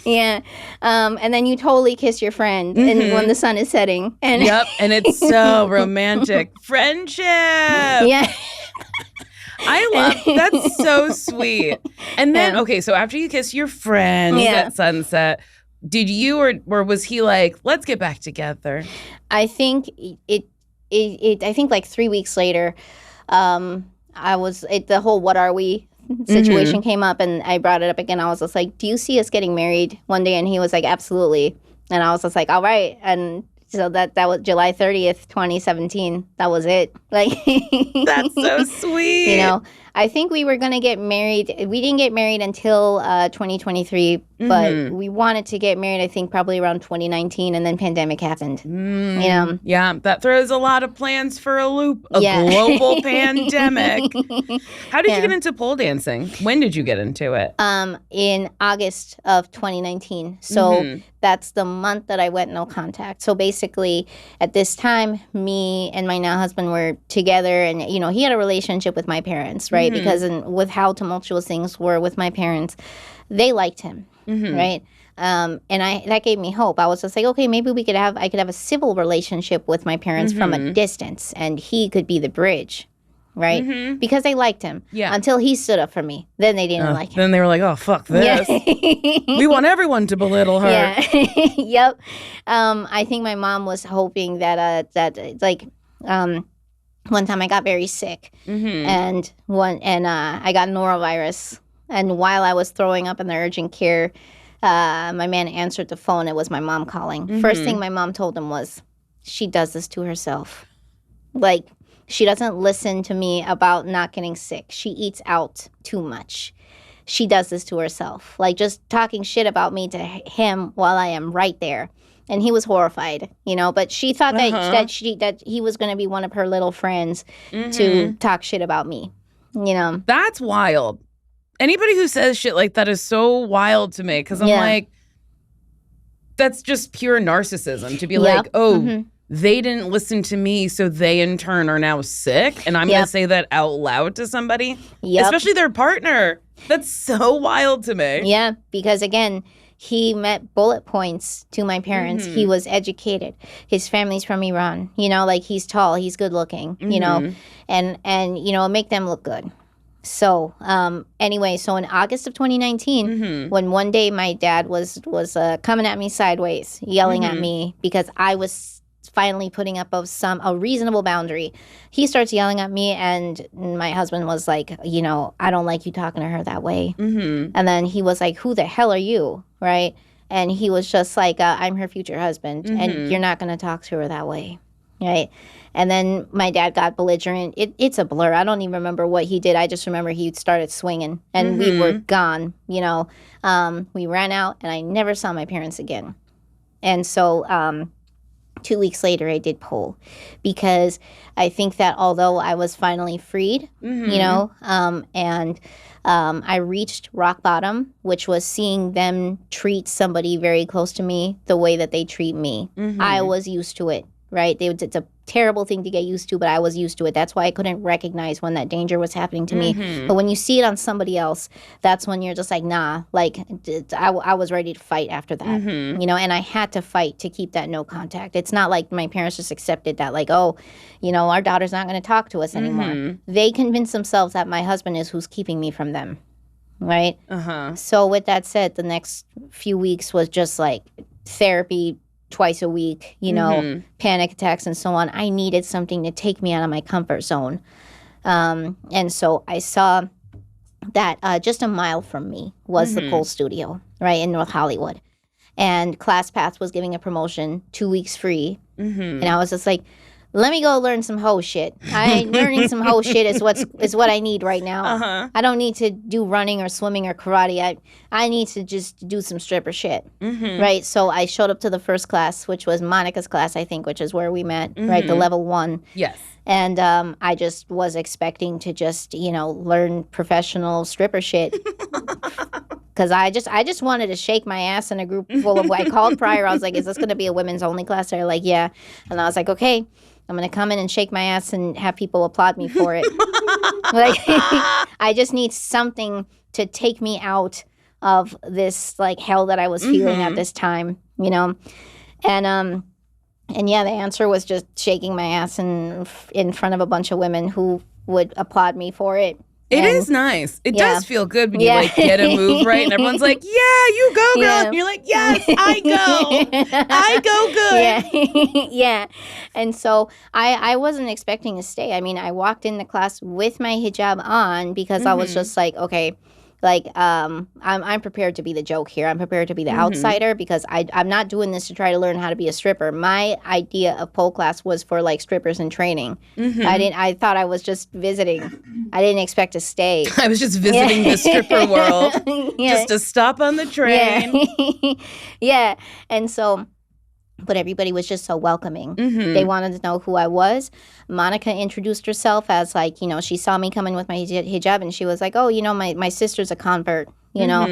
A: Yeah. And then you totally kiss your friend, and when the sun is setting, and
B: and it's so romantic. Friendship.
A: Yeah.
B: I love that's so sweet. And then okay, so after you kiss your friend at sunset, did you or was he like, let's get back together?
A: I think I think like 3 weeks later, the whole what are we situation came up, and I brought it up again. I was just like, do you see us getting married one day? And he was like, absolutely. And I was just like, all right. And so that was July 30th, 2017. That was it. Like,
B: that's so sweet.
A: You know, I think we were going to get married. We didn't get married until 2023, but we wanted to get married, I think, probably around 2019, and then pandemic happened. You know?
B: Yeah, that throws a lot of plans for a loop. A global pandemic. How did you get into pole dancing? When did you get into it?
A: In August of 2019. So that's the month that I went no contact. So basically, at this time, me and my now husband were together, and he had a relationship with my parents, right? Because with how tumultuous things were with my parents, they liked him, right? And that gave me hope. I was just like, okay, maybe I could have a civil relationship with my parents from a distance, and he could be the bridge, right? Because they liked him. Yeah. Until he stood up for me. Then they didn't like him.
B: Then they were like, oh, fuck this. Yeah. We want everyone to belittle her.
A: Yeah. Yep. I think my mom was hoping that one time I got very sick, and I got norovirus. And while I was throwing up in the urgent care, my man answered the phone. It was my mom calling. First thing my mom told him was, she does this to herself. Like, she doesn't listen to me about not getting sick. She eats out too much. She does this to herself. Like, just talking shit about me to him while I am right there. And he was horrified, but she thought that he was going to be one of her little friends to talk shit about me,
B: That's wild. Anybody who says shit like that is so wild to me, because I'm like, that's just pure narcissism to be like, oh, they didn't listen to me, so they in turn are now sick, and I'm going to say that out loud to somebody, especially their partner. That's so wild to me.
A: Yeah, because again, he met bullet points to my parents. He was educated. His family's from Iran. Like, he's tall, he's good looking, and make them look good. So anyway, so in August of 2019, when one day my dad was coming at me sideways, yelling at me because I was finally putting up a reasonable boundary, he starts yelling at me, and my husband was like, I don't like you talking to her that way. And then he was like, who the hell are you, right? And he was just like, I'm her future husband, and you're not going to talk to her that way, right? And then my dad got belligerent. It's a blur. I don't even remember what he did. I just remember he started swinging, and we were gone, We ran out, and I never saw my parents again. And so 2 weeks later, I did pole, because I think that although I was finally freed, I reached rock bottom, which was seeing them treat somebody very close to me the way that they treat me. I was used to it, right? It's a terrible thing to get used to, but I was used to it. That's why I couldn't recognize when that danger was happening to me. But when you see it on somebody else, that's when you're just like, nah, like I was ready to fight after that, you know, and I had to fight to keep that no contact. It's not like my parents just accepted that, like, oh, you know, our daughter's not going to talk to us anymore. They convinced themselves that my husband is who's keeping me from them, right? So with that said, the next few weeks was just like therapy twice a week, you know, panic attacks and so on. I needed something to take me out of my comfort zone. And so I saw that just a mile from me was the pole studio, right, in North Hollywood. And ClassPath was giving a promotion, 2 weeks free. And I was just like, let me go learn some hoe shit. Learning some hoe shit is what I need right now. I don't need to do running or swimming or karate. I need to just do some stripper shit, right? So I showed up to the first class, which was Monica's class, I think, which is where we met, right? The level 1.
B: Yes.
A: And I just was expecting to just, you know, learn professional stripper shit. Because I just wanted to shake my ass in a group full of, I called prior. I was like, is this going to be a women's only class? They're like, yeah. And I was like, okay, I'm going to come in and shake my ass and have people applaud me for it. Like, I just need something to take me out of this, like, hell that I was feeling at this time, you know? And yeah, the answer was just shaking my ass in front of a bunch of women who would applaud me for it.
B: It is nice. It does feel good when you like get a move right and everyone's like, yeah, you go, girl. And you're like, yes, I go. I go good.
A: Yeah. And so I wasn't expecting to stay. I mean, I walked in the class with my hijab on because I was just like, okay, like, I'm prepared to be the joke here. I'm prepared to be the outsider because I'm not doing this to try to learn how to be a stripper. My idea of pole class was for, like, strippers in training. I thought I was just visiting. I didn't expect to stay.
B: I was just visiting the stripper world just to stop on the train.
A: Yeah. And so... But everybody was just so welcoming. They wanted to know who I was. Monica introduced herself as, like, you know, she saw me coming with my hijab and she was like, oh, you know, my sister's a convert, you know.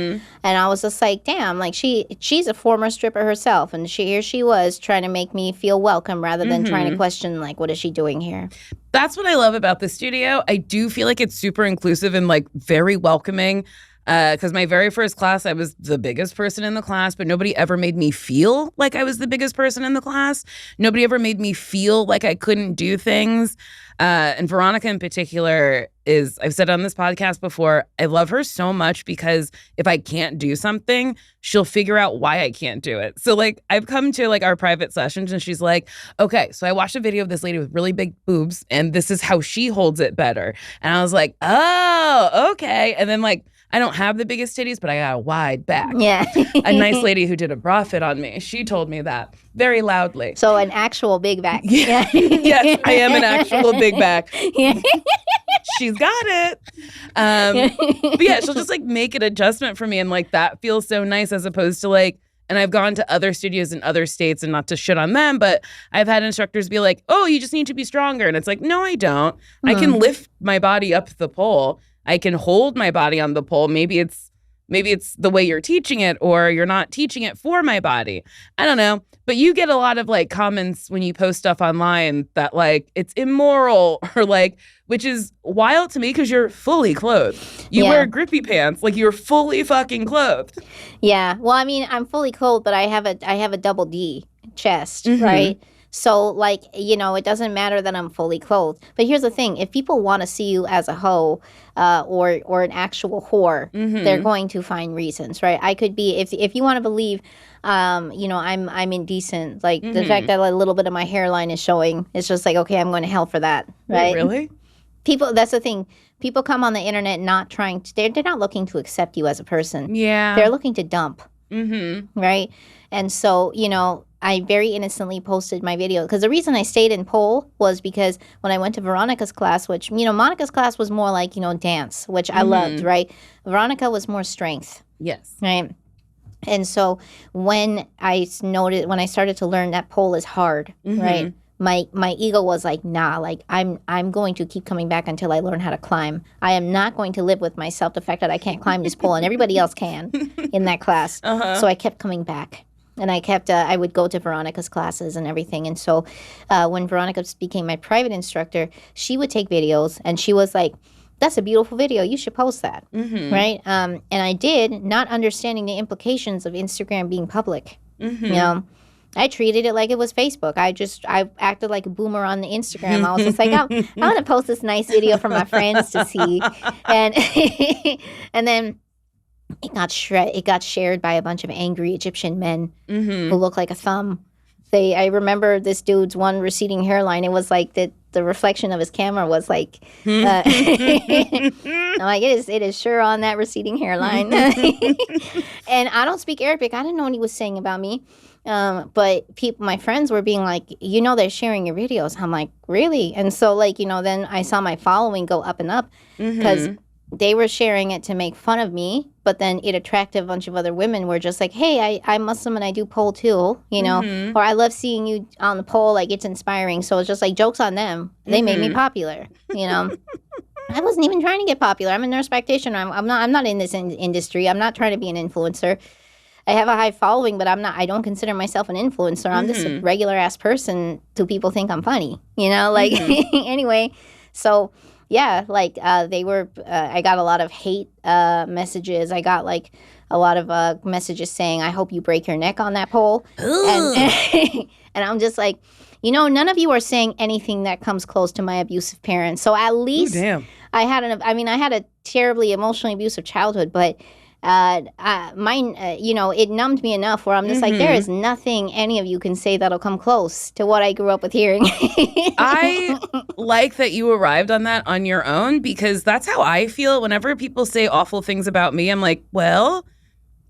A: And I was just like, damn, like she's a former stripper herself. And here she was trying to make me feel welcome rather than trying to question, like, what is she doing here?
B: That's what I love about the studio. I do feel like it's super inclusive and, like, very welcoming. Because my very first class, I was the biggest person in the class, but nobody ever made me feel like I was the biggest person in the class. Nobody ever made me feel like I couldn't do things. And Veronica in particular I've said on this podcast before, I love her so much because if I can't do something, she'll figure out why I can't do it. So, like, I've come to, like, our private sessions and she's like, okay, so I watched a video of this lady with really big boobs and this is how she holds it better. And I was like, oh, okay. And then, like, I don't have the biggest titties, but I got a wide back.
A: Yeah.
B: A nice lady who did a bra fit on me. She told me that very loudly.
A: So an actual big back.
B: Yeah. Yes, I am an actual big back. Yeah. She's got it. But yeah, she'll just, like, make an adjustment for me. And, like, that feels so nice as opposed to, like, and I've gone to other studios in other states and not to shit on them, but I've had instructors be like, oh, you just need to be stronger. And it's like, no, I don't. I can lift my body up the pole. I can hold my body on the pole. Maybe it's the way you're teaching it or you're not teaching it for my body. I don't know. But you get a lot of, like, comments when you post stuff online that, like, it's immoral or, like, which is wild to me because you're fully clothed. You wear grippy pants. Like, you're fully fucking clothed.
A: Yeah. Well, I mean, I'm fully clothed, but I have a double D chest, right? So, like, you know, it doesn't matter that I'm fully clothed. But here's the thing. If people want to see you as a hoe or an actual whore, they're going to find reasons, right? I could be, if you want to believe, you know, I'm indecent. Like, the fact that a little bit of my hairline is showing, it's just like, okay, I'm going to hell for that, right?
B: Wait, really?
A: People, that's the thing. People come on the internet not trying to, they're not looking to accept you as a person.
B: Yeah.
A: They're looking to dump, right? And so, you know, I very innocently posted my video because the reason I stayed in pole was because when I went to Veronica's class, which, you know, Monica's class was more like, you know, dance, which I loved, right? Veronica was more strength.
B: Yes.
A: Right. And so when I started to learn that pole is hard, right? My ego was like, nah, like I'm going to keep coming back until I learn how to climb. I am not going to live with myself the fact that I can't climb this pole and everybody else can in that class. So I kept coming back. And I would go to Veronica's classes and everything. And so when Veronica became my private instructor, she would take videos and she was like, that's a beautiful video. You should post that. Right. And I did, not understanding the implications of Instagram being public. You know, I treated it like it was Facebook. I acted like a boomer on the Instagram. I was just like, I'm going to post this nice video for my friends to see. And and then it got shared by a bunch of angry Egyptian men who look like a thumb. I remember this dude's one receding hairline. It was like the reflection of his camera was like, I'm like, it is sure on that receding hairline. And I don't speak Arabic. I didn't know what he was saying about me. But my friends were being like, they're sharing your videos. I'm like, really? And so like, then I saw my following go up and up because they were sharing it to make fun of me, but then it attracted a bunch of other women who were just like, hey, I'm Muslim and I do pole too, or I love seeing you on the pole, like it's inspiring. So it's just like jokes on them. They made me popular, I wasn't even trying to get popular. I'm a nurse practitioner. I'm not in this industry. I'm not trying to be an influencer. I have a high following, but I don't consider myself an influencer. I'm just a regular ass person till people think I'm funny, anyway. So yeah, like I got a lot of hate messages. I got like a lot of messages saying, I hope you break your neck on that pole. And I'm just like, none of you are saying anything that comes close to my abusive parents. So at least I had a terribly emotionally abusive childhood, but mine, it numbed me enough where I'm just like, there is nothing any of you can say that'll come close to what I grew up with hearing.
B: I like that you arrived on that on your own, because that's how I feel whenever people say awful things about me. I'm like, well,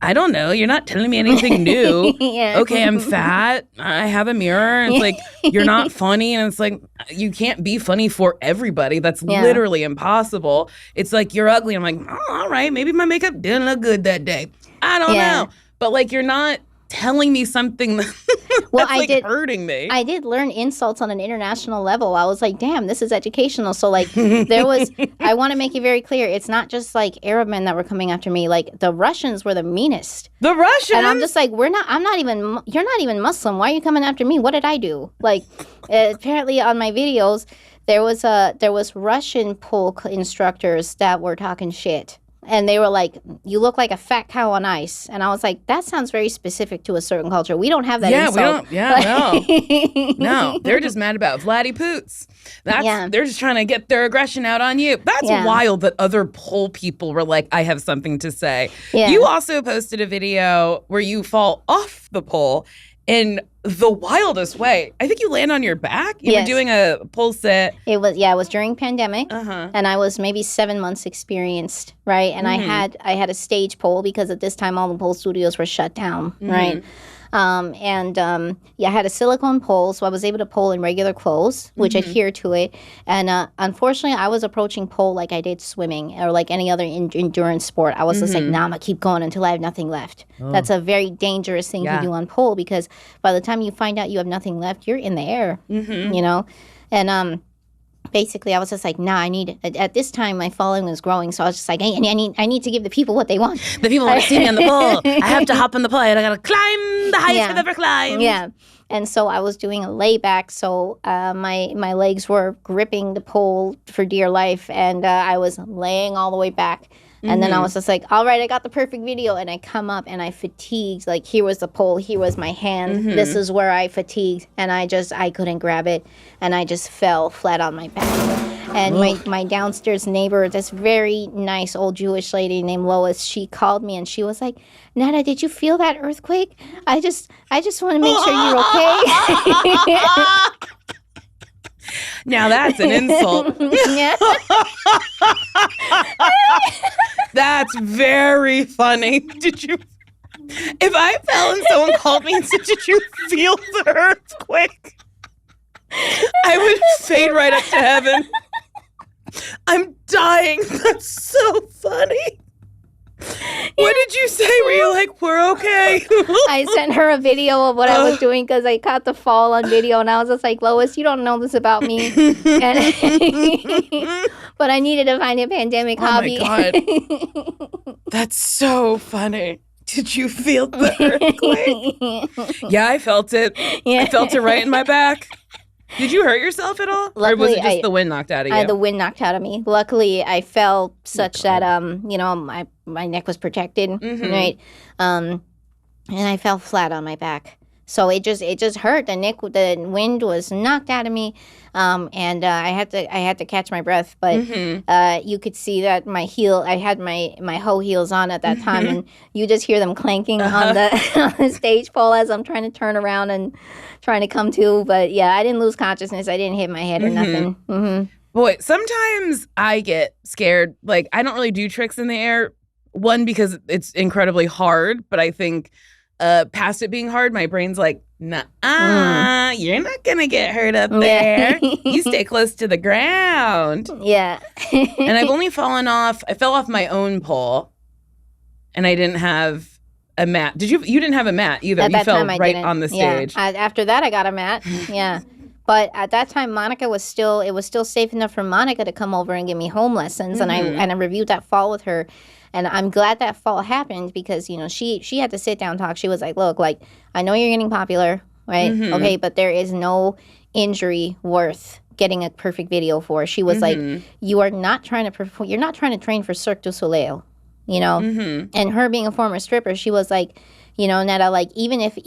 B: I don't know. You're not telling me anything new.
A: Yeah.
B: Okay, I'm fat. I have a mirror. It's like, you're not funny. And it's like, you can't be funny for everybody. That's literally impossible. It's like, you're ugly. I'm like, oh, all right, maybe my makeup didn't look good that day. I don't know. But like, you're not telling me something that's hurting me.
A: I did learn insults on an international level. I was like, damn, this is educational. So like I want to make it very clear. It's not just like Arab men that were coming after me. Like the Russians were the meanest.
B: The Russians?
A: And I'm just like, you're not even Muslim. Why are you coming after me? What did I do? Like apparently on my videos, there was Russian pole instructors that were talking shit. And they were like, you look like a fat cow on ice. And I was like, that sounds very specific to a certain culture. We don't have that insult.
B: No. They're just mad about Vladdy Poots. They're just trying to get their aggression out on you. That's wild that other pole people were like, I have something to say. Yeah. You also posted a video where you fall off the pole in the wildest way. I think you land on your back. You were doing a pole sit.
A: It was during pandemic, and I was maybe 7 months experienced, right? And I had a stage pole because at this time all the pole studios were shut down, right? I had a silicone pole, so I was able to pole in regular clothes, which adhere to it. And unfortunately, I was approaching pole like I did swimming or like any other endurance sport. I was just like, nah, I'm going to keep going until I have nothing left. Oh. That's a very dangerous thing to do on pole, because by the time you find out you have nothing left, you're in the air, And basically, I was just like, nah, at this time, my following was growing. So I was just like, I need to give the people what they want.
B: The people want to see me on the pole. I have to hop on the pole and I got to climb the highest I've ever climbed.
A: Yeah. And so I was doing a layback. So my legs were gripping the pole for dear life. And I was laying all the way back. And then I was just like, all right, I got the perfect video. And I come up and I fatigued. Like, here was the pole. Here was my hand. This is where I fatigued. And I couldn't grab it. And I just fell flat on my back. And my downstairs neighbor, this very nice old Jewish lady named Lois, she called me and she was like, Neda, did you feel that earthquake? I just want to make sure you're okay.
B: Now that's an insult. That's very funny. If I fell and someone called me and said, did you feel the earthquake? I would fade right up to heaven. I'm dying. That's so funny. What did you say? Were you like, we're okay?
A: I sent her a video of what I was doing because I caught the fall on video, and I was just like, Lois, you don't know this about me. But I needed to find a pandemic hobby.
B: Oh my God. That's so funny. Did you feel the earthquake? Yeah, I felt it.
A: Yeah.
B: I felt it right in my back. Did you hurt yourself at all?
A: Luckily,
B: or was it just the wind knocked out of you?
A: The wind knocked out of me. Luckily, I fell such that my neck was protected, right? And I fell flat on my back. So it just hurt. The wind was knocked out of me, and I had to catch my breath. But you could see that I had my hoe heels on at that time, and you just hear them clanking on the stage pole as I'm trying to turn around and trying to come to. But yeah, I didn't lose consciousness. I didn't hit my head or nothing.
B: Boy, sometimes I get scared. Like, I don't really do tricks in the air. One, because it's incredibly hard, but I think past it being hard, my brain's like, nah, you're not gonna get hurt up there. You stay close to the ground.
A: Yeah.
B: And I've only I fell off my own pole, and I didn't have a mat. You didn't have a mat either. You fell right on the stage.
A: Yeah. After that, I got a mat. Yeah. But at that time, it was still safe enough for Monica to come over and give me home lessons. And I reviewed that fall with her. And I'm glad that fall happened because, she had to sit down and talk. She was like, look, like, I know you're getting popular, right? Okay, but there is no injury worth getting a perfect video for. She was like, you are not trying to perform. You're not trying to train for Cirque du Soleil, And her being a former stripper, she was like, Neda, like, even if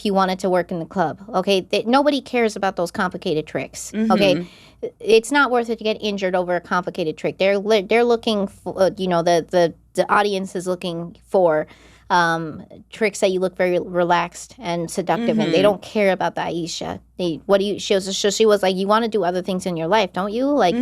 A: you wanted to work in the club, okay, nobody cares about those complicated tricks, okay? It's not worth it to get injured over a complicated trick. They're looking for, the audience is looking for tricks that you look very relaxed and seductive, and they don't care about the Aisha. She was like, you want to do other things in your life, don't you? Like,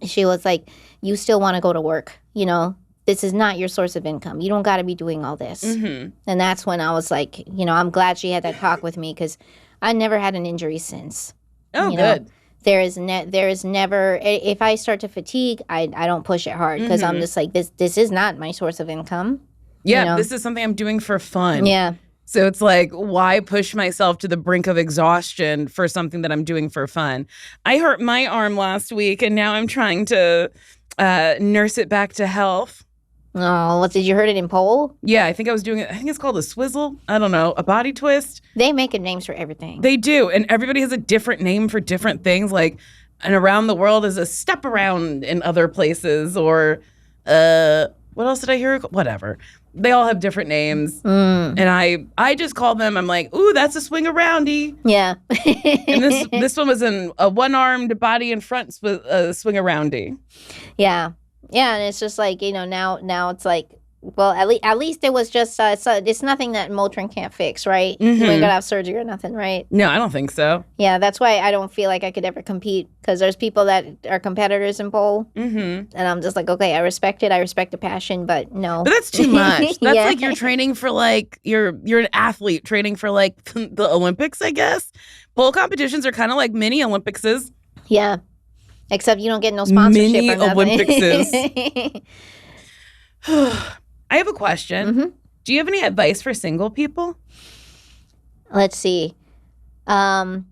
A: she was like, you still want to go to work, This is not your source of income. You don't got to be doing all this. And that's when I was like, I'm glad she had that talk with me because I never had an injury since.
B: Oh, good.
A: There is never, if I start to fatigue, I don't push it hard because I'm just like, this is not my source of income.
B: Yeah, this is something I'm doing for fun.
A: Yeah.
B: So it's like, why push myself to the brink of exhaustion for something that I'm doing for fun? I hurt my arm last week, and now I'm trying to nurse it back to health.
A: Oh, did you hurt it in pole?
B: Yeah, I think I was doing it. I think it's called a swizzle. I don't know, a body twist.
A: They make names for everything.
B: They do, and everybody has a different name for different things. Like, and around the world is a step around in other places, or what else did I hear? Whatever. They all have different names, and I just call them. I'm like, ooh, that's a swing aroundy.
A: Yeah.
B: And this one was in a one-armed body in front swing aroundy.
A: Yeah. Yeah, and it's just like, now it's like, well, at least it was just, it's nothing that Motrin can't fix, right? You ain't gonna have surgery or nothing, right?
B: No, I don't think so.
A: Yeah, that's why I don't feel like I could ever compete, because there's people that are competitors in pole, and I'm just like, okay, I respect it, I respect the passion, but no.
B: But that's too much. That's like you're training for like, you're an athlete training for like the Olympics, I guess. Pole competitions are kind of like mini Olympicses.
A: Yeah. Except you don't get no sponsorship
B: mini
A: or nothing.
B: Olympicses. I have a question. Do you have any advice for single people?
A: Let's see. Damn,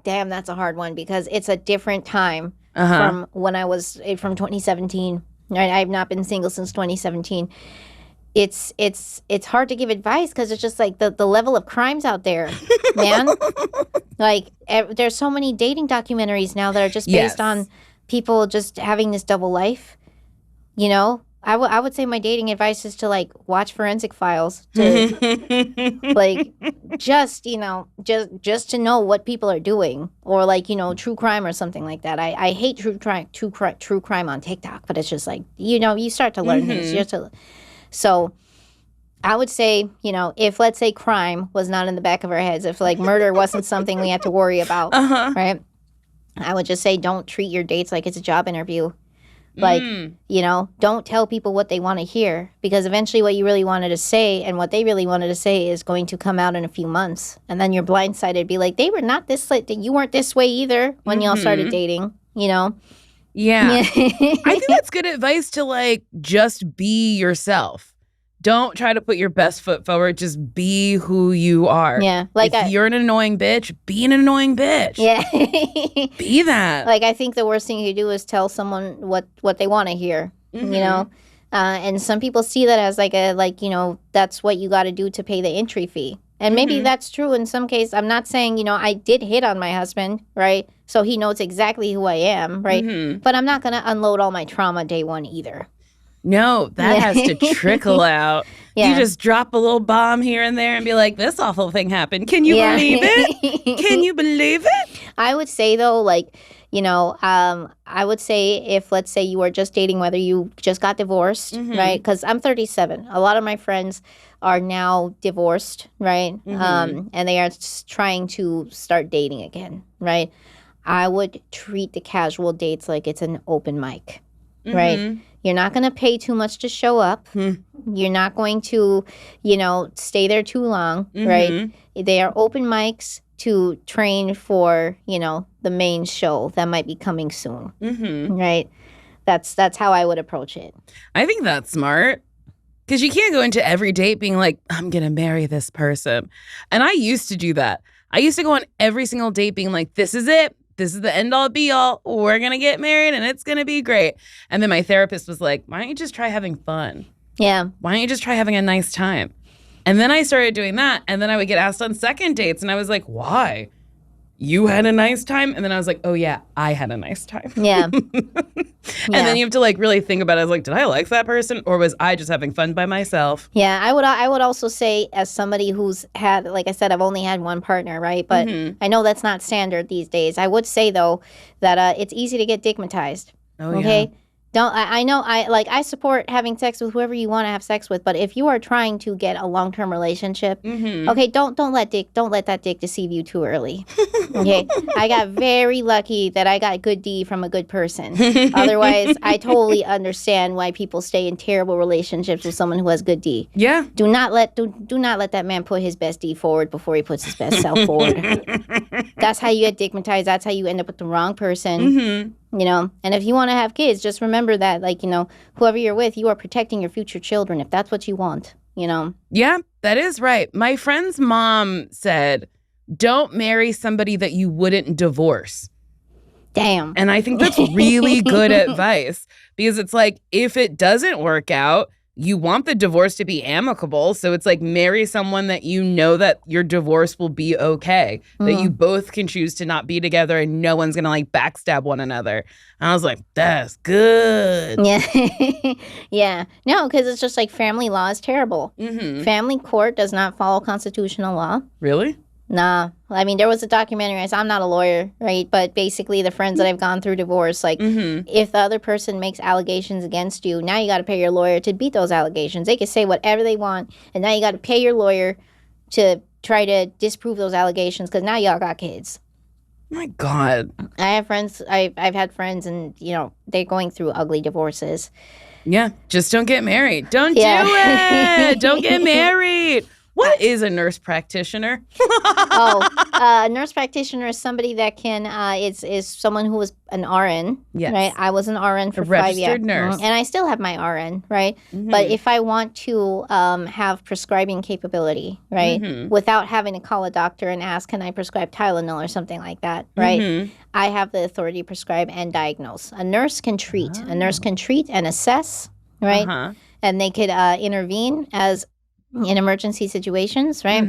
A: that's a hard one because it's a different time from when I was from 2017. Right, I've not been single since 2017. It's hard to give advice because it's just like the level of crimes out there, man. Like there's so many dating documentaries now that are just based on people just having this double life. I would say my dating advice is to like watch Forensic Files, to like just to know what people are doing, or like true crime or something like that. I hate true crime on TikTok, but it's just like you start to learn things. You have to. So I would say, if let's say crime was not in the back of our heads, if like murder wasn't something we had to worry about, right? I would just say don't treat your dates like it's a job interview. Like, don't tell people what they want to hear, because eventually what you really wanted to say and what they really wanted to say is going to come out in a few months. And then you're blindsided, be like, they were not this, like, you weren't this way either when y'all started dating,
B: Yeah. I think that's good advice to like just be yourself. Don't try to put your best foot forward. Just be who you are.
A: Yeah. Like
B: if you're an annoying bitch, be an annoying bitch.
A: Yeah.
B: Be that.
A: Like I think the worst thing you do is tell someone what they want to hear. And some people see that as that's what you got to do to pay the entry fee. And maybe that's true in some cases. I'm not saying, I did hit on my husband, right? So he knows exactly who I am, right? But I'm not going to unload all my trauma day one either.
B: No, that has to trickle out. Yeah. You just drop a little bomb here and there and be like, this awful thing happened. Can you believe it? Can you believe it?
A: I would say, though, I would say if, let's say, you are just dating, whether you just got divorced, right? Because I'm 37. A lot of my friends are now divorced, right? And they are trying to start dating again, right? I would treat the casual dates like it's an open mic, right? You're not going to pay too much to show up. You're not going to, stay there too long, right? They are open mics to train for, the main show that might be coming soon, right? That's how I would approach it.
B: I think that's smart. Because you can't go into every date being like, I'm going to marry this person. And I used to do that. I used to go on every single date being like, this is it. This is the end all be all. We're going to get married and it's going to be great. And then my therapist was like, why don't you just try having fun?
A: Yeah.
B: Why don't you just try having a nice time? And then I started doing that. And then I would get asked on second dates. And I was like, why? You had a nice time? And then I was like, oh, yeah, I had a nice time.
A: Yeah.
B: And then you have to really think about it. I was like, did I like that person or was I just having fun by myself?
A: Yeah, I would also say as somebody who's had, like I said, I've only had one partner, right? But I know that's not standard these days. I would say, though, that it's easy to get dickmatized. Oh, okay? Yeah. I support having sex with whoever you want to have sex with, but if you are trying to get a long-term relationship, okay, don't let that dick deceive you too early. Okay, I got very lucky that I got good D from a good person. Otherwise, I totally understand why people stay in terrible relationships with someone who has good D.
B: Yeah.
A: Do not let that man put his best D forward before he puts his best self forward. That's how you get dickmatized. That's how you end up with the wrong person. And if you want to have kids, just remember that, whoever you're with, you are protecting your future children if that's what you want,
B: Yeah, that is right. My friend's mom said, don't marry somebody that you wouldn't divorce.
A: Damn.
B: And I think that's really good advice because it's like, if it doesn't work out, you want the divorce to be amicable. So it's like marry someone that you know that your divorce will be okay, that you both can choose to not be together and no one's going to backstab one another. And I was like, that's good.
A: Yeah. Yeah. No, because it's just family law is terrible. Family court does not follow constitutional law.
B: Really?
A: Nah. I mean, there was a documentary. I'm not a lawyer, right? But basically, the friends that I've gone through divorce, if the other person makes allegations against you, now you got to pay your lawyer to beat those allegations. They can say whatever they want, and now you got to pay your lawyer to try to disprove those allegations because now y'all got kids.
B: My God.
A: I have friends. I've had friends, and they're going through ugly divorces.
B: Yeah, just don't get married. Don't do it. Don't get married. What is a nurse practitioner?
A: A nurse practitioner is somebody that can is someone who was an RN. Yes. Right. I was an RN for 5 years.
B: Registered nurse.
A: And I still have my RN, right? But if I want to have prescribing capability, right, without having to call a doctor and ask, can I prescribe Tylenol or something like that, right? I have the authority to prescribe and diagnose. A nurse can treat. A nurse can treat and assess, right? And they could intervene as in emergency situations, right?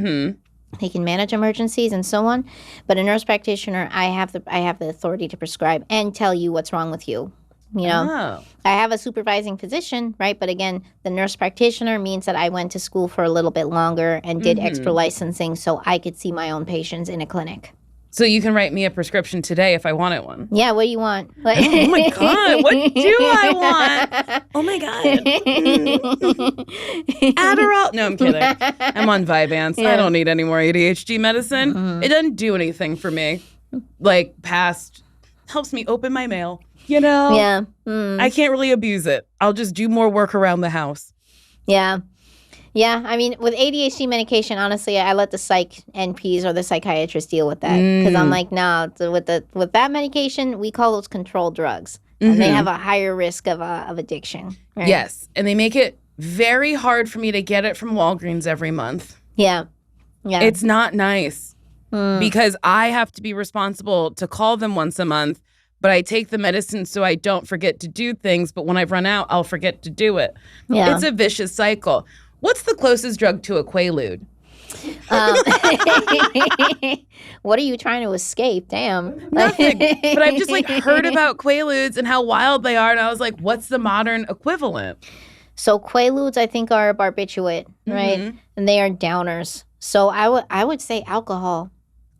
A: They can manage emergencies and so on. But a nurse practitioner, I have the authority to prescribe and tell you what's wrong with you. I have a supervising physician, right? But again, the nurse practitioner means that I went to school for a little bit longer and did extra licensing so I could see my own patients in a clinic.
B: So you can write me a prescription today if I wanted one.
A: Yeah, what do you want?
B: Oh my God, what do I want? Oh my God. Adderall. No, I'm kidding. I'm on Vyvanse. Yeah. I don't need any more ADHD medicine. It doesn't do anything for me. Helps me open my mail,
A: Yeah.
B: I can't really abuse it. I'll just do more work around the house.
A: Yeah. Yeah, I mean, with ADHD medication, honestly, I let the psych NPs or the psychiatrist deal with that because I'm like, no, with that medication, we call those controlled drugs, and they have a higher risk of addiction. Right?
B: Yes, and they make it very hard for me to get it from Walgreens every month.
A: Yeah,
B: it's not nice because I have to be responsible to call them once a month, but I take the medicine so I don't forget to do things. But when I've run out, I'll forget to do it. Yeah. It's a vicious cycle. What's the closest drug to a Quaalude?
A: What are you trying to escape? Damn.
B: Nothing. But I've just like heard about Quaaludes and how wild they are. And I was like, what's the modern equivalent?
A: So Quaaludes, I think, are a barbiturate, right? And they are downers. So I would say alcohol.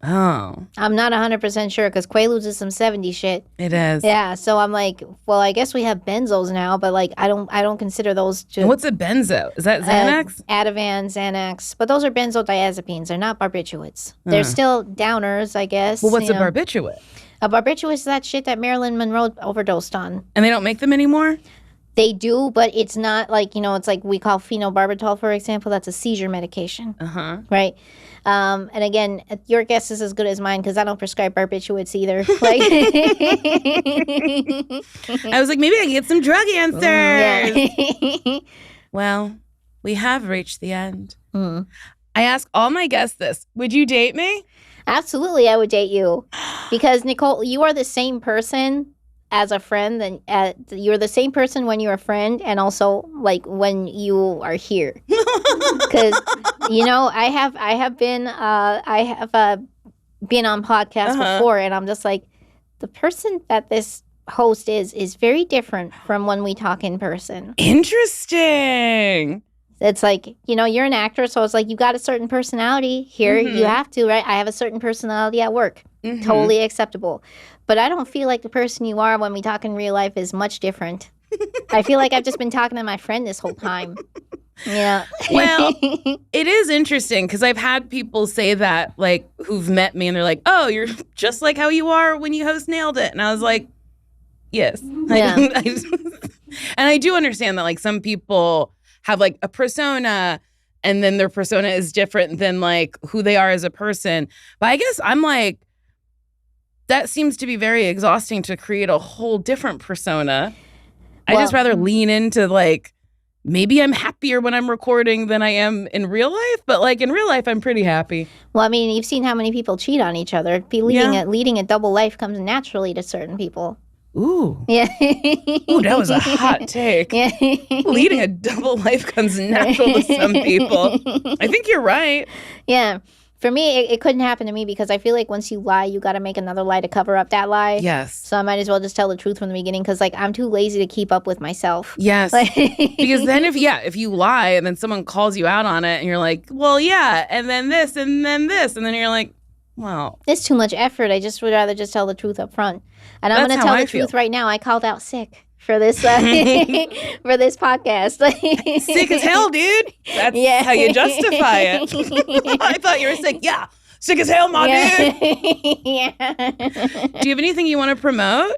B: Oh.
A: I'm not 100% sure because Quaaludes is some 70s shit.
B: It is.
A: Yeah. So I'm like, well, I guess we have benzos now, but like I don't consider those to.
B: And what's a benzo? Is that Xanax?
A: Ativan, Xanax. But those are benzodiazepines. They're not barbiturates. They're still downers, I guess.
B: Well, what's a barbiturate?
A: A barbiturate is that shit that Marilyn Monroe overdosed on.
B: And they don't make them anymore?
A: They do, but it's not like, it's like we call phenobarbital, for example. That's a seizure medication. Right? And again, your guess is as good as mine because I don't prescribe barbiturates either. Like,
B: I was like, maybe I can get some drug answers.
A: Yeah.
B: Well, we have reached the end. I ask all my guests this. Would you date me?
A: Absolutely, I would date you. Because, Nicole, you are the same person as a friend, and you're the same person when you're a friend and also like when you are here. Because I have been on podcasts before, and I'm just like, the person that this host is very different from when we talk in person.
B: Interesting.
A: It's like, you're an actor, so it's like you got a certain personality here. You have to, right? I have a certain personality at work. Totally acceptable. But I don't feel like the person you are when we talk in real life is much different. I feel like I've just been talking to my friend this whole time. Yeah.
B: Well, it is interesting because I've had people say that, like, who've met me and they're like, oh, you're just like how you are when you host Nailed It. And I was like, yes.
A: Yeah.
B: And I do understand that, like, some people have, like, a persona and then their persona is different than, like, who they are as a person. But I guess I'm like, that seems to be very exhausting to create a whole different persona. I just rather lean into, like, maybe I'm happier when I'm recording than I am in real life. But, like, in real life, I'm pretty happy.
A: Well, I mean, you've seen how many people cheat on each other. Leading a double life comes naturally to certain people.
B: Ooh.
A: Yeah.
B: Ooh, that was a hot take.
A: Yeah.
B: Leading a double life comes natural to some people. I think you're right.
A: Yeah. For me, it couldn't happen to me because I feel like once you lie, you got to make another lie to cover up that lie.
B: Yes.
A: So I might as well just tell the truth from the beginning because, like, I'm too lazy to keep up with myself.
B: Yes. Because then if you lie and then someone calls you out on it and you're like, well, yeah, and then this and then this. And then you're like, well.
A: It's too much effort. I just would rather just tell the truth up front. And I'm going to tell the truth right now. I called out sick for this for this podcast.
B: Sick as hell, dude. That's how you justify it. I thought you were sick. Yeah. Sick as hell, my dude.
A: Yeah.
B: Do you have anything you want to promote?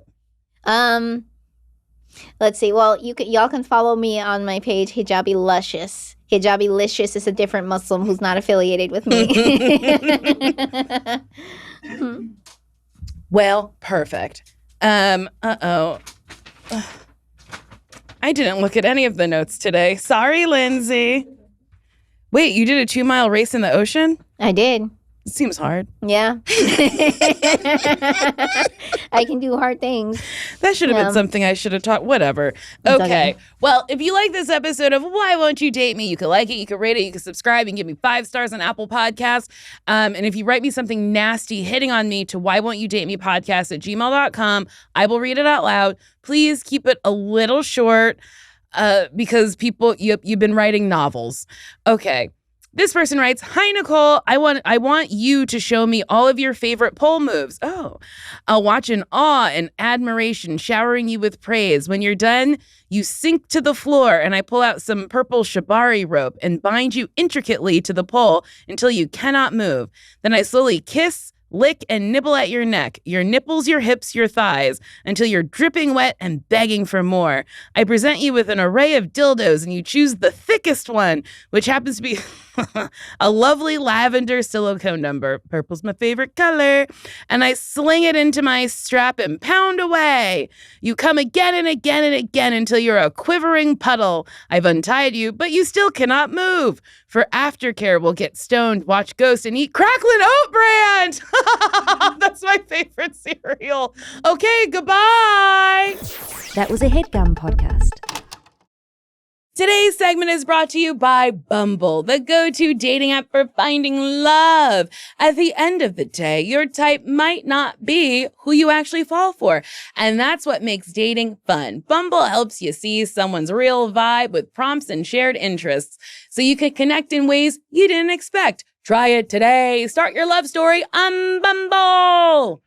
A: Let's see. Well, y'all can follow me on my page, Hijabi Luscious. Hijabi Licious is a different Muslim who's not affiliated with me.
B: Well, perfect. Uh-oh. I didn't look at any of the notes today. Sorry, Lindsay. Wait, you did a 2-mile race in the ocean?
A: I did.
B: It seems hard.
A: Yeah. I can do hard things.
B: That should have been something I should have taught. Whatever. Okay. Well, if you like this episode of Why Won't You Date Me, you can like it, you can rate it, you can subscribe, you can give me 5 stars on Apple Podcasts. And if you write me something nasty hitting on me to whywontyoudatemepodcast@gmail.com, I will read it out loud. Please keep it a little short because people, you've been writing novels. Okay. This person writes, "Hi, Nicole. I want you to show me all of your favorite pole moves. Oh, I'll watch in awe and admiration, showering you with praise. When you're done, you sink to the floor and I pull out some purple shibari rope and bind you intricately to the pole until you cannot move. Then I slowly kiss, lick, and nibble at your neck, your nipples, your hips, your thighs, until you're dripping wet and begging for more. I present you with an array of dildos and you choose the thickest one, which happens to be a lovely lavender silicone number. Purple's my favorite color. And I sling it into my strap and pound away. You come again and again and again until you're a quivering puddle. I've untied you, but you still cannot move. For aftercare, we'll get stoned, watch ghosts, and eat crackling oat bran." That's my favorite cereal. Okay, goodbye.
D: That was a HeadGum podcast.
B: Today's segment is brought to you by Bumble, the go-to dating app for finding love. At the end of the day, your type might not be who you actually fall for. And that's what makes dating fun. Bumble helps you see someone's real vibe with prompts and shared interests, so you can connect in ways you didn't expect. Try it today. Start your love story on Bumble.